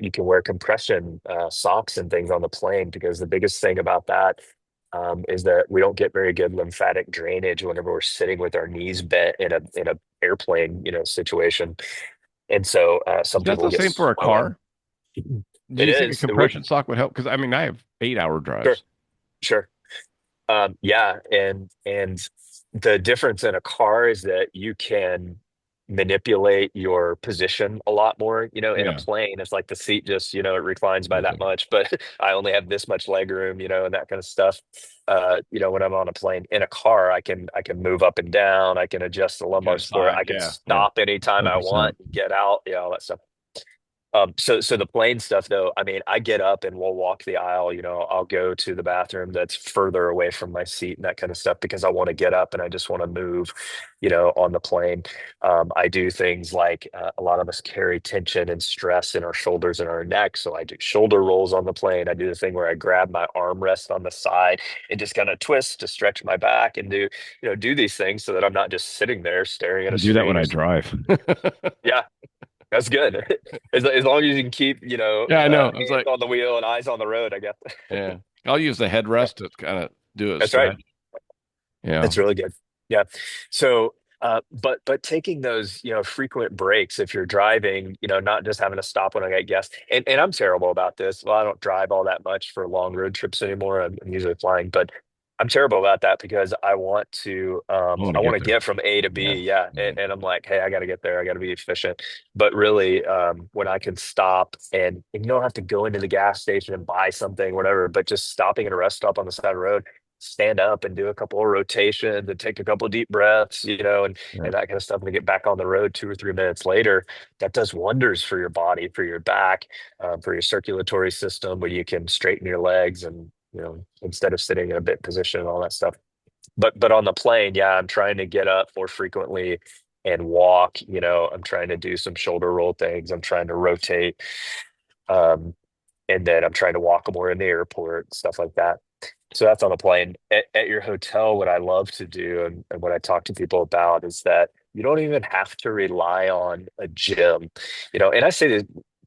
you can wear compression socks and things on the plane because the biggest thing about that is that we don't get very good lymphatic drainage whenever we're sitting with our knees bent in a airplane, situation. And so some Is that people the get same for a swelling. car? Do It you think a is. It would. compression sock would help? Because I mean, I have 8 hour Sure. drives. Sure. Yeah, and the difference in a car is that you can manipulate your position a lot more. In a Yeah, plane, it's like the seat just, it reclines by that's that it. much, but I only have this much leg room, and that kind of stuff. When I'm on a plane. In a car, I can move up and down, I can adjust the You lumbar can support, decide. I can Yeah, yeah, stop anytime I want, 100%. get out, all that stuff. So the plane stuff though, I mean, I get up and we'll walk the aisle, I'll go to the bathroom that's further away from my seat and that kind of stuff because I want to get up and I just want to move, on the plane. I do things like a lot of us carry tension and stress in our shoulders and our neck. So I do shoulder rolls on the plane. I do the thing where I grab my armrest on the side and just kind of twist to stretch my back and do these things so that I'm not just sitting there staring at I a do that when screen or I something. drive. Yeah, that's good. As long as you can keep, Yeah, I know. I was hands like, on the wheel and eyes on the road, I guess. yeah, I'll use the Yeah, headrest to kind of do a that's right. stretch. Yeah. That's really good. Yeah. So, but taking those, frequent breaks if you're driving, not just having to stop when I get gas. And I'm terrible about this. Well, I don't drive all that much for long road trips anymore. I'm usually flying, but I'm terrible about that because I want to I want get to there. get from A to Yeah. B. Yeah. Mhm. And I'm like, hey, I got to get there. I got to be efficient. But really, when I can stop and you don't have to go into the gas station and buy something, whatever, but just stopping at a rest stop on the side of the road, stand up and do a couple of rotations and take a couple of deep breaths, Yeah. and that kind of stuff, and to get back on the road 2 or 3 minutes later, that does wonders for your body, for your back, for your circulatory system, where you can straighten your legs and, instead of sitting in a bit position and all that stuff. But on the plane, yeah, I'm trying to get up more frequently and walk. I'm trying to do some shoulder roll things. I'm trying to rotate. Um, and then I'm trying to walk more in the airport, stuff like that. So that's on the plane. At your hotel, what I love to do and what I talk to people about is that you don't even have to rely on a gym, and I say this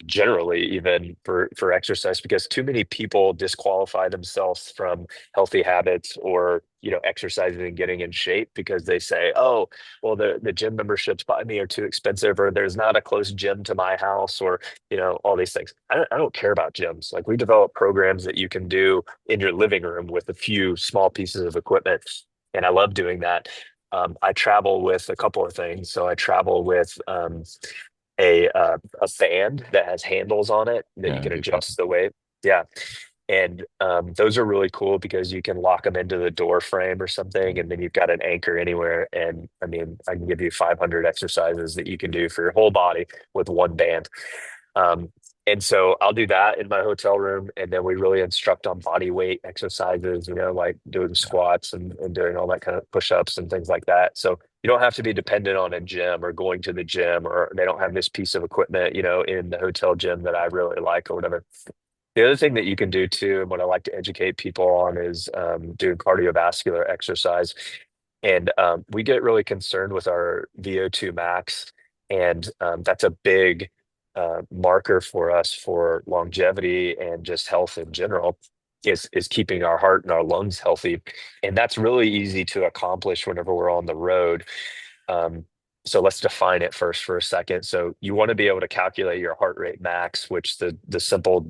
generally even for exercise because too many people disqualify themselves from healthy habits or, exercising and getting in shape because they say, oh, well, the gym memberships by me are too expensive, or there's not a close gym to my house, or, all these things. I don't care about gyms. Like, we develop programs that you can do in your living room with a few small pieces of equipment. And I love doing that. I travel with a couple of things. So I travel with a band that has handles on it that Yeah, you can that'd be fun. adjust the weight. Yeah. And those are really cool because you can lock them into the door frame or something, and then you've got an anchor anywhere. And I mean, I can give you 500 exercises that you can do for your whole body with one band. Um, and so I'll do that in my hotel room. And then we really instruct on body weight exercises, like doing squats and doing all that kind of push-ups and things like that. So you don't have to be dependent on a gym or going to the gym, or they don't have this piece of equipment, in the hotel gym that I really like or whatever. The other thing that you can do too, and what I like to educate people on, is doing cardiovascular exercise. And we get really concerned with our VO2 max. And that's a big marker for us for longevity and just health in general, is keeping our heart and our lungs healthy. And that's really easy to accomplish whenever we're on the road. Um, so let's define it first for a second. So you want to be able to calculate your heart rate max, which the simple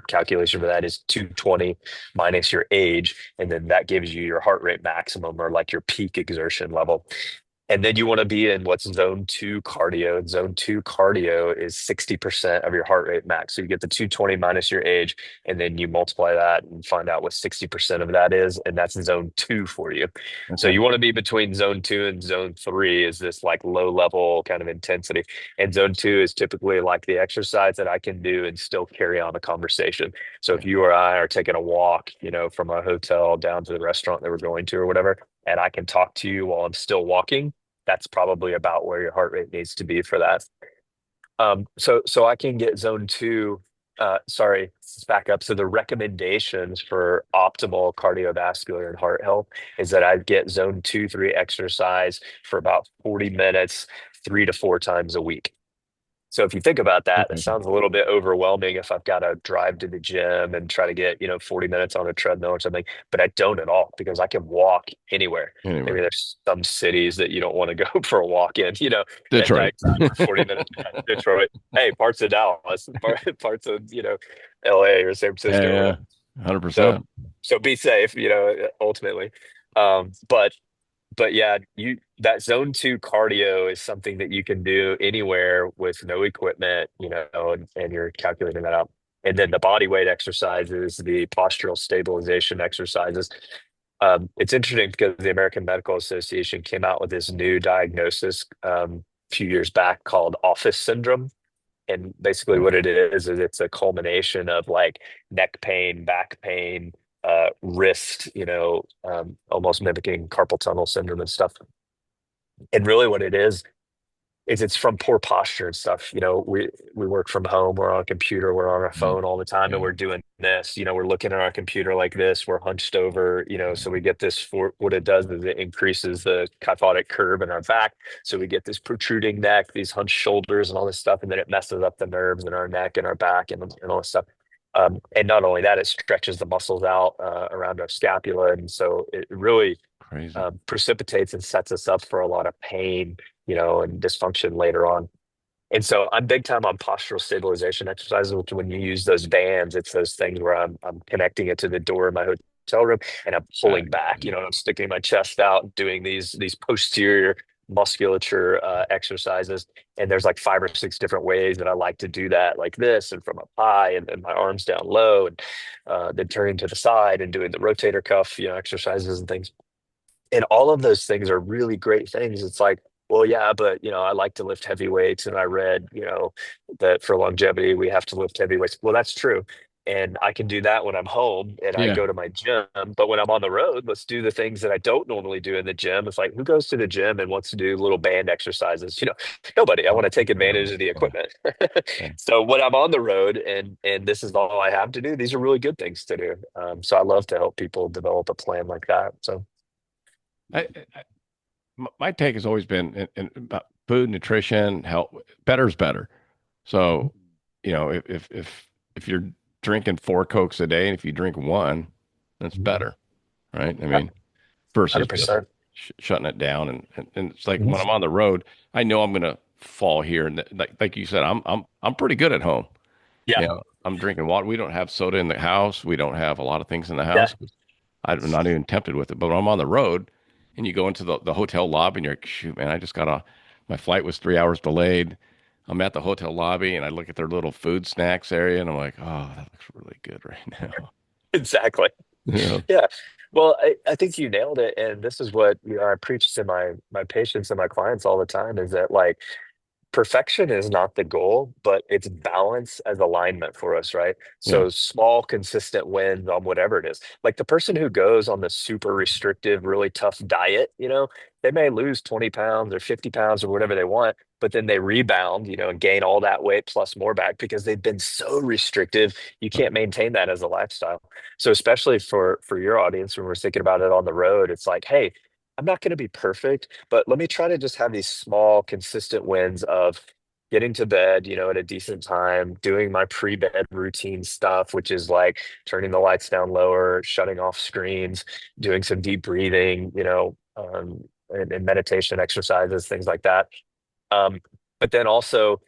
calculation for that is 220 minus your age, and then that gives you your heart rate maximum, or like your peak exertion level. And then you want to be in what's zone two cardio. And zone two cardio is 60% of your heart rate max. So you get the 220 minus your age, and then you multiply that and find out what 60% of that is. And that's zone two for you. So Okay. you want to be between zone two and zone three, is this like low level kind of intensity. And zone two is typically like the exercise that I can do and still carry on a conversation. So Yeah. if you or I are taking a walk, from a hotel down to the restaurant that we're going to or whatever, and I can talk to you while I'm still walking, that's probably about where your heart rate needs to be for that. So I can get zone two. Sorry, let's back up. So the recommendations for optimal cardiovascular and heart health is that I get zone two, three exercise for about 40 minutes, 3 to 4 times a week. So if you think about that, that Okay. sounds a little bit overwhelming if I've got to drive to the gym and try to get, 40 minutes on a treadmill or something, but I don't at all because I can walk anywhere. Maybe Anyway, there's some cities that you don't want to go for a walk in, at Detroit. nighttime for 40 minutes. Yeah, Detroit. Hey, parts of Dallas, parts of, LA or San Yeah, Francisco or yeah. whatever. So 100%. so be safe, ultimately. But yeah, that zone two cardio is something that you can do anywhere with no equipment, and you're calculating that out. And then the body weight exercises, the postural stabilization exercises. It's interesting because the American Medical Association came out with this new diagnosis a few years back called office syndrome. And basically what it is it's a culmination of like neck pain, back pain, wrist, almost mimicking carpal tunnel syndrome and stuff. And really what it is it's from poor posture and stuff. We work from home, we're on a computer, we're on our Yeah. phone all the time, and Yeah. we're doing this. We're looking at our computer like this, we're hunched over, so we get this for what it does is it increases the kyphotic curve in our back. So we get this protruding neck, these hunched shoulders, and all this stuff, and then it messes up the nerves in our neck and our back and all this stuff. And not only that, it stretches the muscles out around our scapula, and so it really Crazy. precipitates and sets us up for a lot of pain, and dysfunction later on. And so I'm big time on postural stabilization exercises, which when you use those bands, it's those things where I'm connecting it to the door of my hotel room and I'm Back. pulling back, Yeah. I'm sticking my chest out, doing these posterior musculature exercises. And there's like 5 or 6 different ways that I like to do that, like this and from up high and then my arms down low and then turning to the side and doing the rotator cuff, exercises and things. And all of those things are really great things. It's like, well, yeah, but I like to lift heavy weights, and I read, that for longevity we have to lift heavy weights. Well, that's true, and I can do that when I'm home and I Yeah. go to my gym. But when I'm on the road, let's do the things that I don't normally do in the gym. It's like, who goes to the gym and wants to do little band exercises? Nobody. I want to take advantage of the Yeah. equipment. Yeah. So when I'm on the road and this is all I have to do, these are really good things to do. So I love to help people develop a plan like that. So. I, my take has always been about food, nutrition, health. Better is better. So, if you're drinking 4 Cokes a day, and if you drink one, that's better, right? I Yeah, mean, versus just 100%. shutting it down. And it's like when I'm Mhm. on the road, I know I'm gonna fall here. And like you said, I'm pretty good at home. Yeah, I'm drinking water. We don't have soda in the house. We don't have a lot of things in the yeah, house. I'm not even tempted with it. But when I'm on the road and you go into the hotel lobby and you're like, shoot, man, my flight was 3 hours delayed. I'm at the hotel lobby and I look at their little food snacks area and I'm like, oh, that looks really good right now. exactly. Yeah. Yeah. Well, I think you nailed it. And this is what I preach to my patients and my clients all the time is that like perfection is not the goal, but it's balance as alignment for us, right? Yeah. So small, consistent wins on whatever it is. Like the person who goes on the super restrictive, really tough diet, they may lose 20 pounds or 50 pounds or whatever they want, but then they rebound, and gain all that weight plus more back because they've been so restrictive. You can't maintain that as a lifestyle. So especially for your audience, when we're thinking about it on the road, it's like, hey, I'm not going to be perfect, but let me try to just have these small, consistent wins of getting to bed, at a decent time, doing my pre-bed routine stuff, which is like turning the lights down lower, shutting off screens, doing some deep breathing, and meditation exercises, things like that. Um, but then also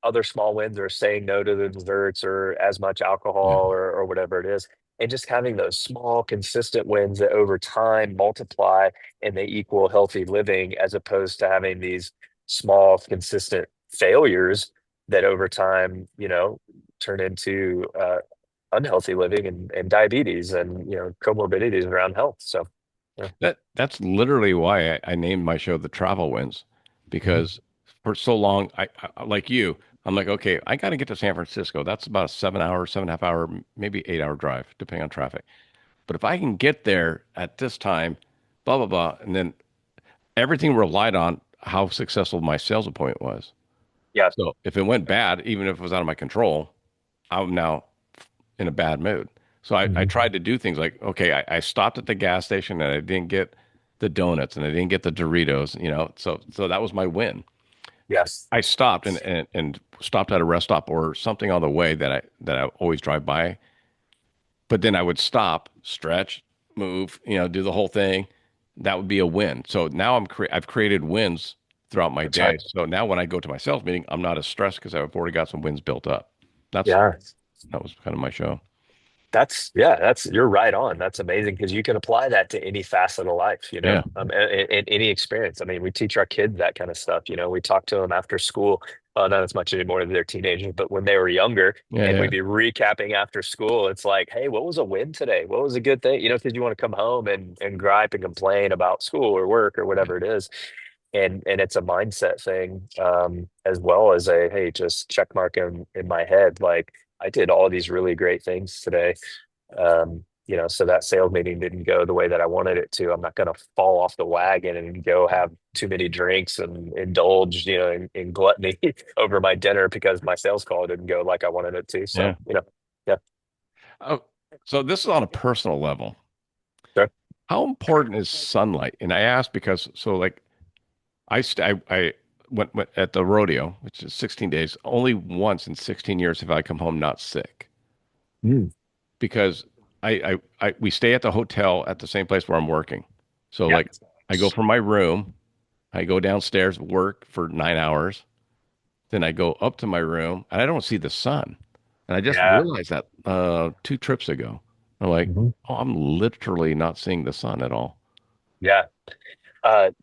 other small wins are saying no to the desserts or as much Yeah. alcohol or whatever it is. And just having those small, consistent wins that over time multiply and they equal healthy living, as opposed to having these small, consistent failures that over time, turn into unhealthy living and diabetes and, comorbidities around health. So, yeah. That's literally why I named my show The Travel Wins, Mhm. because for so long, like you, I'm like, okay, I got to get to San Francisco. That's about a 7 hour, 7.5 hour, maybe 8 hour drive, depending on traffic. But if I can get there at this time, blah, blah, blah, and then everything relied on how successful my sales appointment was. Yeah, So if it went bad, even if it was out of my control, I'm now in a bad mood. So I Mhm. tried to do things like, okay, I stopped at the gas station and I didn't get the donuts and I didn't get the Doritos, so that was my win. Yes. I stopped and stopped at a rest stop or something on the way that I always drive by. But then I would stop, stretch, move, do the whole thing. That would be a win. So now I've created wins throughout my That's right. day. So now when I go to my sales meeting, I'm not as stressed because I've already got some wins built up. That's Yeah. that was kind of my show. You're right on. That's amazing because you can apply that to any facet of life, Yeah. and any experience. I mean, we teach our kids that kind of stuff. We talk to them after school, not as much anymore as they're teenagers, but when they were younger, Yeah. and Yeah. we'd be recapping after school. It's like, hey, what was a win today? What was a good thing? Because you want to come home and gripe and complain about school or work or Yeah. whatever it is. and it's a mindset thing, as well as a, hey, just check mark in my head, like I did all these really great things today. So that sales meeting didn't go the way that I wanted it to. I'm not going to fall off the wagon and go have too many drinks and indulge, in gluttony over my dinner because my sales call didn't go like I wanted it to. So, Yeah. yeah, Oh, so this is on a personal level. sure. How important is sunlight? And I ask because so like I went at the rodeo, which is 16 days. Only once in 16 years have I come home not sick Mm. because we stay at the hotel at the same place where I'm working. So Yeah. like I go from my room, I go downstairs, work for 9 hours, then I go up to my room and I don't see the sun. And I just Yeah. realized that two trips ago. I'm like, Mhm. oh, I'm literally not seeing the sun at all. Yeah.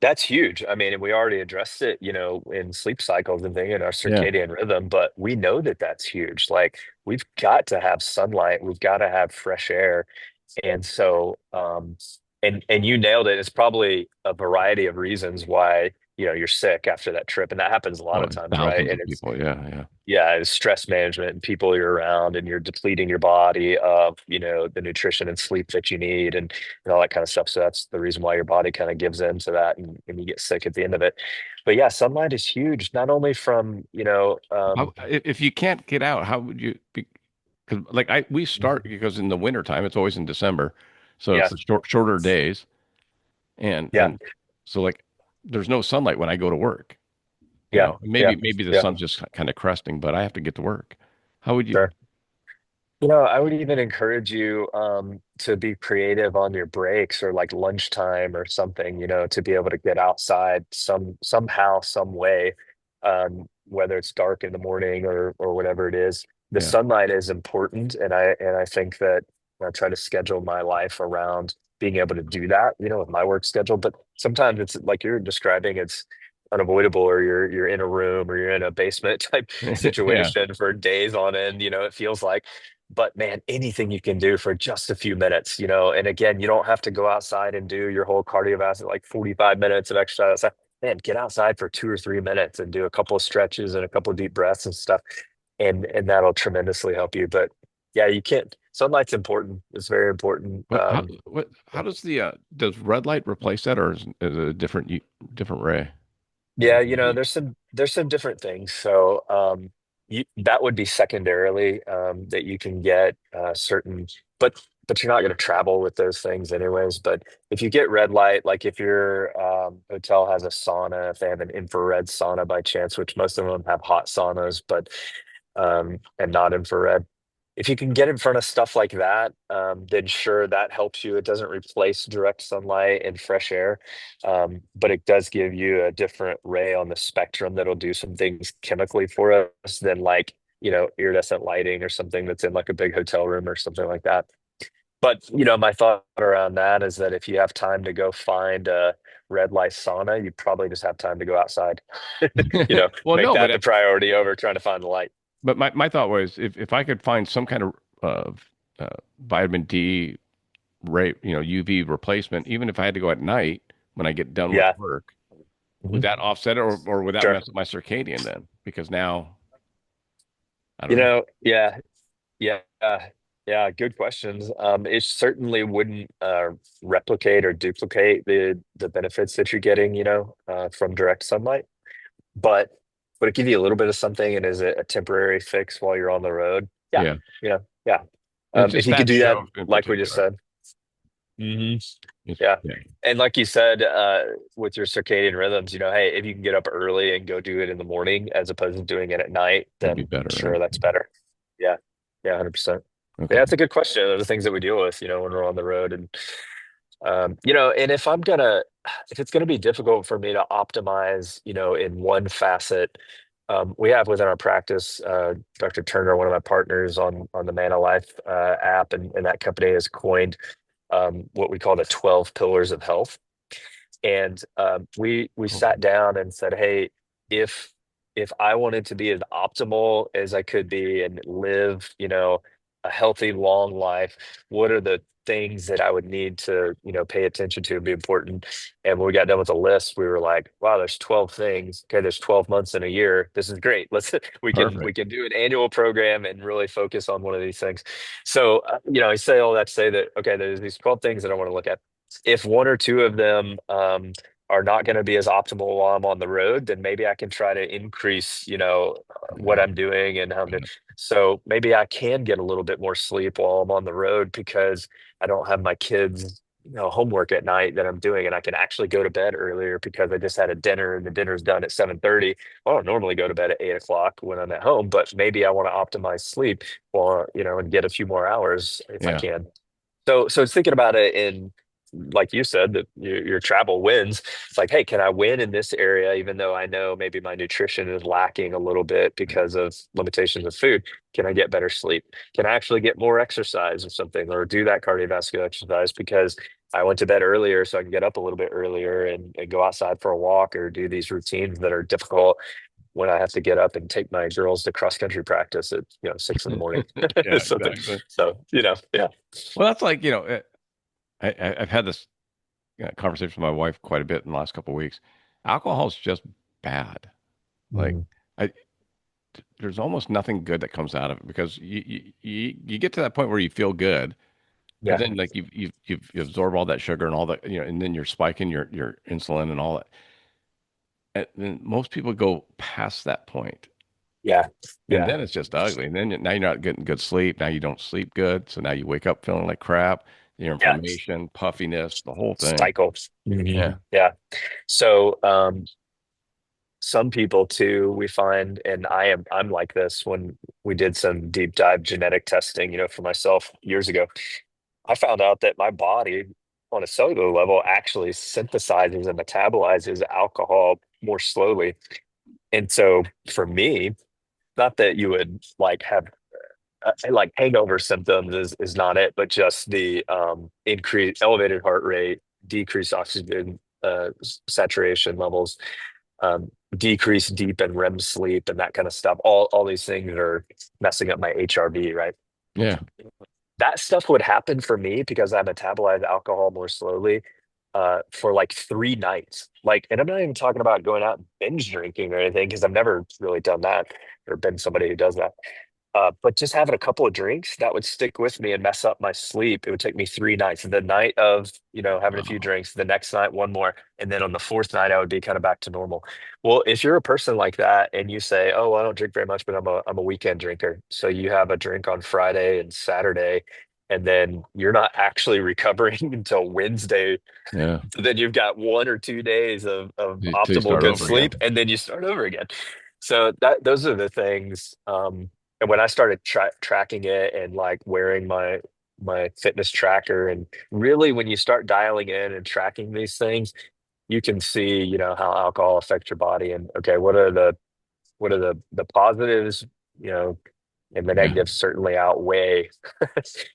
That's huge. I mean, and we already addressed it, in sleep cycles and thing in our Yeah. circadian rhythm, but we know that that's huge. Like we've got to have sunlight, we've got to have fresh air. And so, and you nailed it. It's probably a variety of reasons why, you're sick after that trip. And that happens a lot Well, of times, right? thousands And of people. Yeah, yeah. yeah, it's stress management and people you're around, and you're depleting your body of, the nutrition and sleep that you need, and all that kind of stuff. So that's the reason why your body kind of gives in to that, and you get sick at the end of it. But yeah, sunlight is huge, not only from, If you can't get out, how would you be? Because like we start because in the wintertime, it's always in December. So it's yeah, the shorter days. And yeah, so like there's no sunlight when I go to work. yeah, yeah, Maybe the yeah, sun's just kind of cresting, but I have to get to work. How would you? sure. I would even encourage you, to be creative on your breaks or like lunchtime or something, to be able to get outside somehow, some way, whether it's dark in the morning or whatever it is. The Yeah. sunlight is important, and I think that I try to schedule my life around being able to do that, with my work schedule. But sometimes it's like you're describing, it's unavoidable, or you're in a room or you're in a basement type Yeah. situation for days on end, it feels like. But man, anything you can do for just a few minutes, and again, you don't have to go outside and do your whole cardiovascular, like 45 minutes of exercise. Man, get outside for 2 or 3 minutes and do a couple of stretches and a couple of deep breaths and stuff. And that'll tremendously help you. But yeah, you can't, sunlight's important. It's very important. How does does red light replace that, or is it a different ray? Yeah, there's some different things. So that would be secondarily, that you can get certain, but you're not going to travel with those things anyways. But if you get red light, like if your hotel has a sauna, if they have an infrared sauna by chance, which most of them have hot saunas, but and not infrared. If you can get in front of stuff like that, then sure, that helps you. It doesn't replace direct sunlight and fresh air, but it does give you a different ray on the spectrum that'll do some things chemically for us than like, iridescent lighting or something that's in like a big hotel room or something like that. But, my thought around that is that if you have time to go find a red light sauna, you probably just have time to go outside. Well, Make no, that the priority over trying to find the light. but my thought was if I could find some kind of vitamin D ray, UV replacement, even if I had to go at night when I get done with Yeah. work, would Mhm. that offset it, or would that Sure. mess up my circadian then? Because now I don't know. Yeah, yeah, yeah, good questions. It certainly wouldn't replicate or duplicate the benefits that you're getting, from direct sunlight, but would it give you a little bit of something, and is it a temporary fix while you're on the road? Yeah, Yeah, yeah, yeah. it's If just you could that do that, show in like we just particular. said. Hmm. It's Yeah. yeah, And like you said, with your circadian rhythms, hey, if you can get up early and go do it in the morning as opposed to doing it at night, it'd be then better, sure, right? that's better. Yeah. Yeah, 100%. Yeah, Okay. that's a good question. Those are the things that we deal with, when we're on the road. And, and if it's gonna be difficult for me to optimize, in one facet, we have within our practice, Dr. Turner, one of my partners on the Man of Life app, and that company has coined what we call the 12 pillars of health. And we Cool. sat down and said, hey, if if I wanted to be as optimal as I could be and live, a healthy, long life, what are the things that I would need to, pay attention to and be important. And when we got done with the list, we were like, wow, there's 12 things. Okay, there's 12 months in a year. This is great. Let's we Perfect. can do an annual program and really focus on one of these things. So, I say all that to say that okay, there's these 12 things that I want to look at. If one or two of them are not going to be as optimal while I'm on the road, then maybe I can try to increase, what Yeah. I'm doing and how I'm doing. So maybe I can get a little bit more sleep while I'm on the road because I don't have my kids, homework at night that I'm doing, and I can actually go to bed earlier because I just had a dinner and the dinner's done at 7:30. I don't normally go to bed at 8 o'clock when I'm at home, but maybe I want to optimize sleep or, and get a few more hours if I Yeah. can. So it's thinking about it in, like you said, that your travel wins. It's like, hey, can I win in this area, even though I know maybe my nutrition is lacking a little bit because of limitations of food? Can I get better sleep? Can I actually get more exercise or something, or do that cardiovascular exercise because I went to bed earlier so I can get up a little bit earlier and go outside for a walk or do these routines that are difficult when I have to get up and take my girls to cross country practice at 6 in the morning. Yeah, Something. exactly. So, yeah. Well, that's like, I've had this conversation with my wife quite a bit in the last couple of weeks. Alcohol is just bad. Like, Mm, I, there's almost nothing good that comes out of it because you get to that point where you feel good, but yeah. then like you absorb all that sugar and all that, and then you're spiking your insulin and all that. And then most people go past that point, Yeah. and Yeah. then it's just ugly. And then now you're not getting good sleep. Now you don't sleep good, so now you wake up feeling like crap. Your Yeah. inflammation, puffiness, the whole thing. Cycles. Yeah. Yeah. So some people too, we find, and I'm like this when we did some deep dive genetic testing, for myself years ago. I found out that my body on a cellular level actually synthesizes and metabolizes alcohol more slowly. And so for me, not that you would like have like hangover symptoms is not it, but just the increased elevated heart rate, decreased oxygen saturation levels, decreased deep and REM sleep, and that kind of stuff. All these things are messing up my HRV, right? Yeah. That stuff would happen for me because I metabolize alcohol more slowly for like 3 nights. Like, and I'm not even talking about going out and binge drinking or anything because I've never really done that or been somebody who does that. But just having a couple of drinks that would stick with me and mess up my sleep. It would take me 3 nights. The night of, having a few Wow. drinks, the next night, one more. And then on the fourth night, I would be kind of back to normal. Well, if you're a person like that and you say, oh, I don't drink very much, but I'm a weekend drinker. So you have a drink on Friday and Saturday, and then you're not actually recovering until Wednesday. Yeah. So then you've got 1 or 2 days of Till you optimal start good over sleep, again. and then you start over again. So those are the things. And when I started tracking it and like wearing my fitness tracker, and really when you start dialing in and tracking these things, you can see, how alcohol affects your body and okay, what are the positives, you know, and the Yeah. negatives certainly outweigh,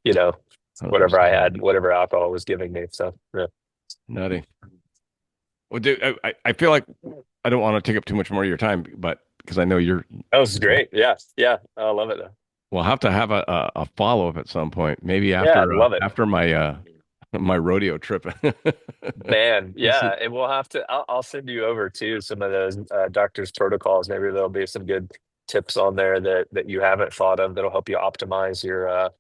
you know, whatever I 100%. had, whatever alcohol was giving me. So yeah. Nutty. Well, dude, I feel like I don't want to take up too much more of your time, but because I know That was great. Yeah. Yeah. I love it though. we'll have to have a follow up at some point, maybe Yeah, I'd love it. after my my rodeo trip. Man, We'll yeah, see. and we'll have to. I'll send you over to some of those doctors' protocols. Maybe there'll be some good tips on there that you haven't thought of that'll help you optimize your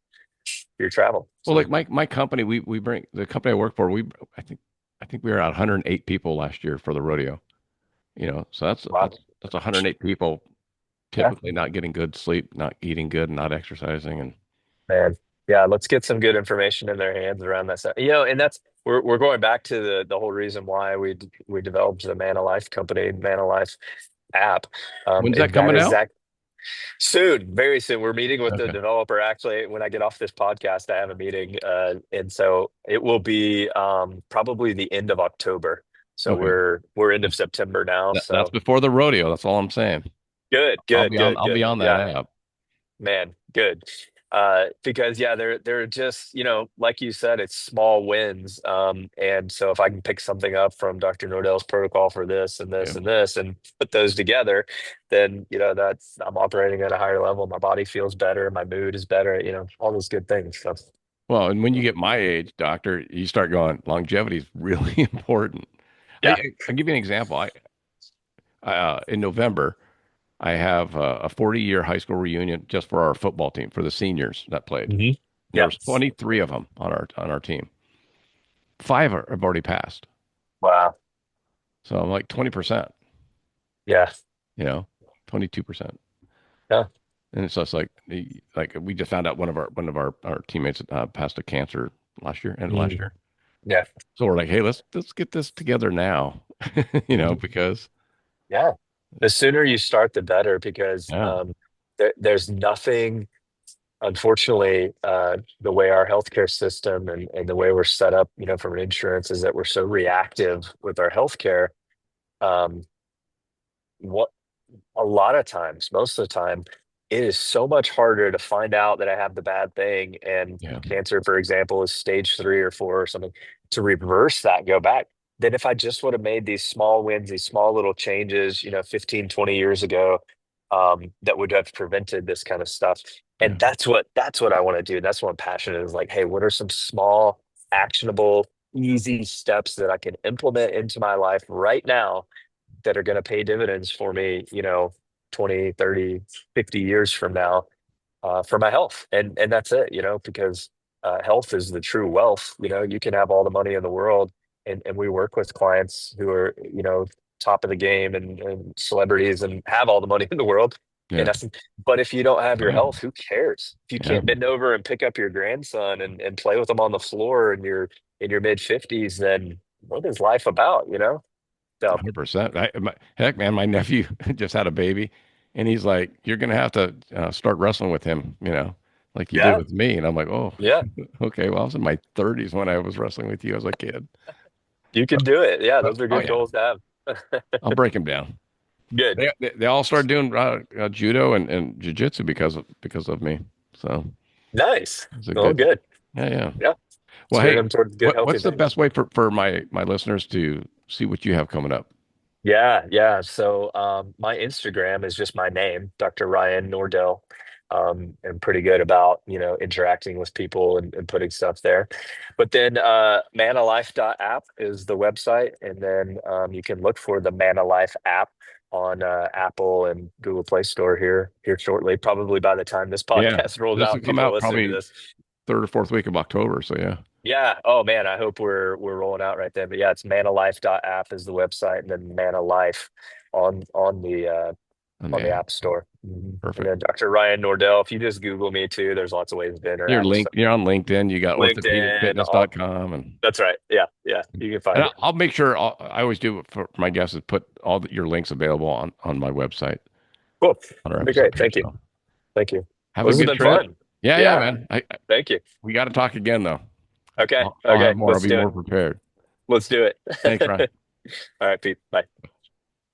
travel. Well, So like my company, we bring the company I work for. I think we were at 108 people last year for the rodeo. So wow, that's 108 people yeah, typically not getting good sleep, not eating good, not exercising, and man, yeah. Let's get some good information in their hands around that stuff. And that's we're going back to the whole reason why we developed the Man Alive company, Man Alive app. when's that And that coming is out? that. Soon, very soon. We're meeting with the Okay. developer. Actually, when I get off this podcast, I have a meeting, and so it will be probably the end of October. So Okay. we're end of September now. That's So before the rodeo. That's all I'm saying. good, good, good, I'll be good. on that Yeah, app. man, good. Because yeah, they're just like you said, it's small wins. And so if I can pick something up from Dr. Nordell's protocol for this and Yeah. this and this and put those together, then that's I'm operating at a higher level. My body feels better, my mood is better. All those good things. So Well, and when you get my age, doctor, you start going, longevity is really important. Yeah. I'll give you an example. In November, I have a 40-year high school reunion just for our football team, for the seniors that played. Hmm. There Yeah. was 23 of them on our team. Have already passed. Wow. So I'm like 20%, Yeah. you know, 22%. Yeah. And it's just like we just found out one of our teammates passed to cancer last year, end of last Mm. year. Yeah. So we're like, hey, let's get this together now, Mhm. because Yeah. The sooner you start, the better, because yeah, there's nothing, unfortunately, the way our healthcare system and the way we're set up, from an insurance is that we're so reactive with our healthcare. Um, what a lot of times, most of the time, it is so much harder to find out that I have the bad thing. And yeah, cancer, for example, is stage 3 or 4 or something, to reverse that, go back. Than if I just would have made these small wins, these small little changes, 15, 20 years ago, that would have prevented this kind of stuff. yeah, And that's what I want to do. That's what I'm passionate is like, hey, what are some small, actionable, easy steps that I can implement into my life right now that are going to pay dividends for me, 20, 30, 50 years from now, for my health. And that's it, because health is the true wealth. You can have all the money in the world. And we work with clients who are, top of the game and celebrities and have all the money in the world. yeah, In essence, but if you don't have oh your yeah, health, who cares? If you yeah, can't bend over and pick up your grandson and play with them on the floor and you're in your mid 50s, then what is life about, So 100%. Heck, man, my nephew just had a baby, and he's like, "You're gonna have to start wrestling with him, like you did yeah, with me." And I'm like, "Oh, yeah. okay. Well, I was in my 30s when I was wrestling with you as a kid." You can do it. Yeah, those are Oh good yeah, goals to have. I'll break him down. Good. They all started doing judo and jujitsu because of me. So Nice. it's a Oh, good, good. yeah, yeah. Yeah. Well, Steer hey, them towards good, what healthy what's the things. best way for my listeners to see what you have coming up? Yeah, yeah. So my Instagram is just my name, Dr. Ryan Nordell. I'm pretty good about, interacting with people and putting stuff there. But then manalife.app is the website. And then you can look for the Manalife app on Apple and Google Play Store here shortly. Probably by the time this Yeah, podcast rolls this out will and come people are out listening to probably this. third or fourth week of October. So yeah. Yeah. Oh man, I hope we're rolling out right then. But yeah, it's manalife.app is the website, and then Manalife on On on the the app. App Store. Mhm. And Perfect. then Dr. Ryan Nordell. If you just Google me too, there's lots of ways to You're interact. So linked. You're on LinkedIn. You got LinkedIn, all orthopedicfitness.com, and that's right. Yeah, yeah. You can and find it. I'll make sure I always do it for my guests is put your links available on my website Cool. on our That'd be episode great. here. Thank you. So Thank you. have Well, a this has good been trip. fun. Yeah, yeah, Yeah. man. Thank you. We got to talk again though. Okay. I'll have Okay. more. I'll Let's be do more it. prepared. Let's do Thanks, it. Ryan. All right, Pete. Bye.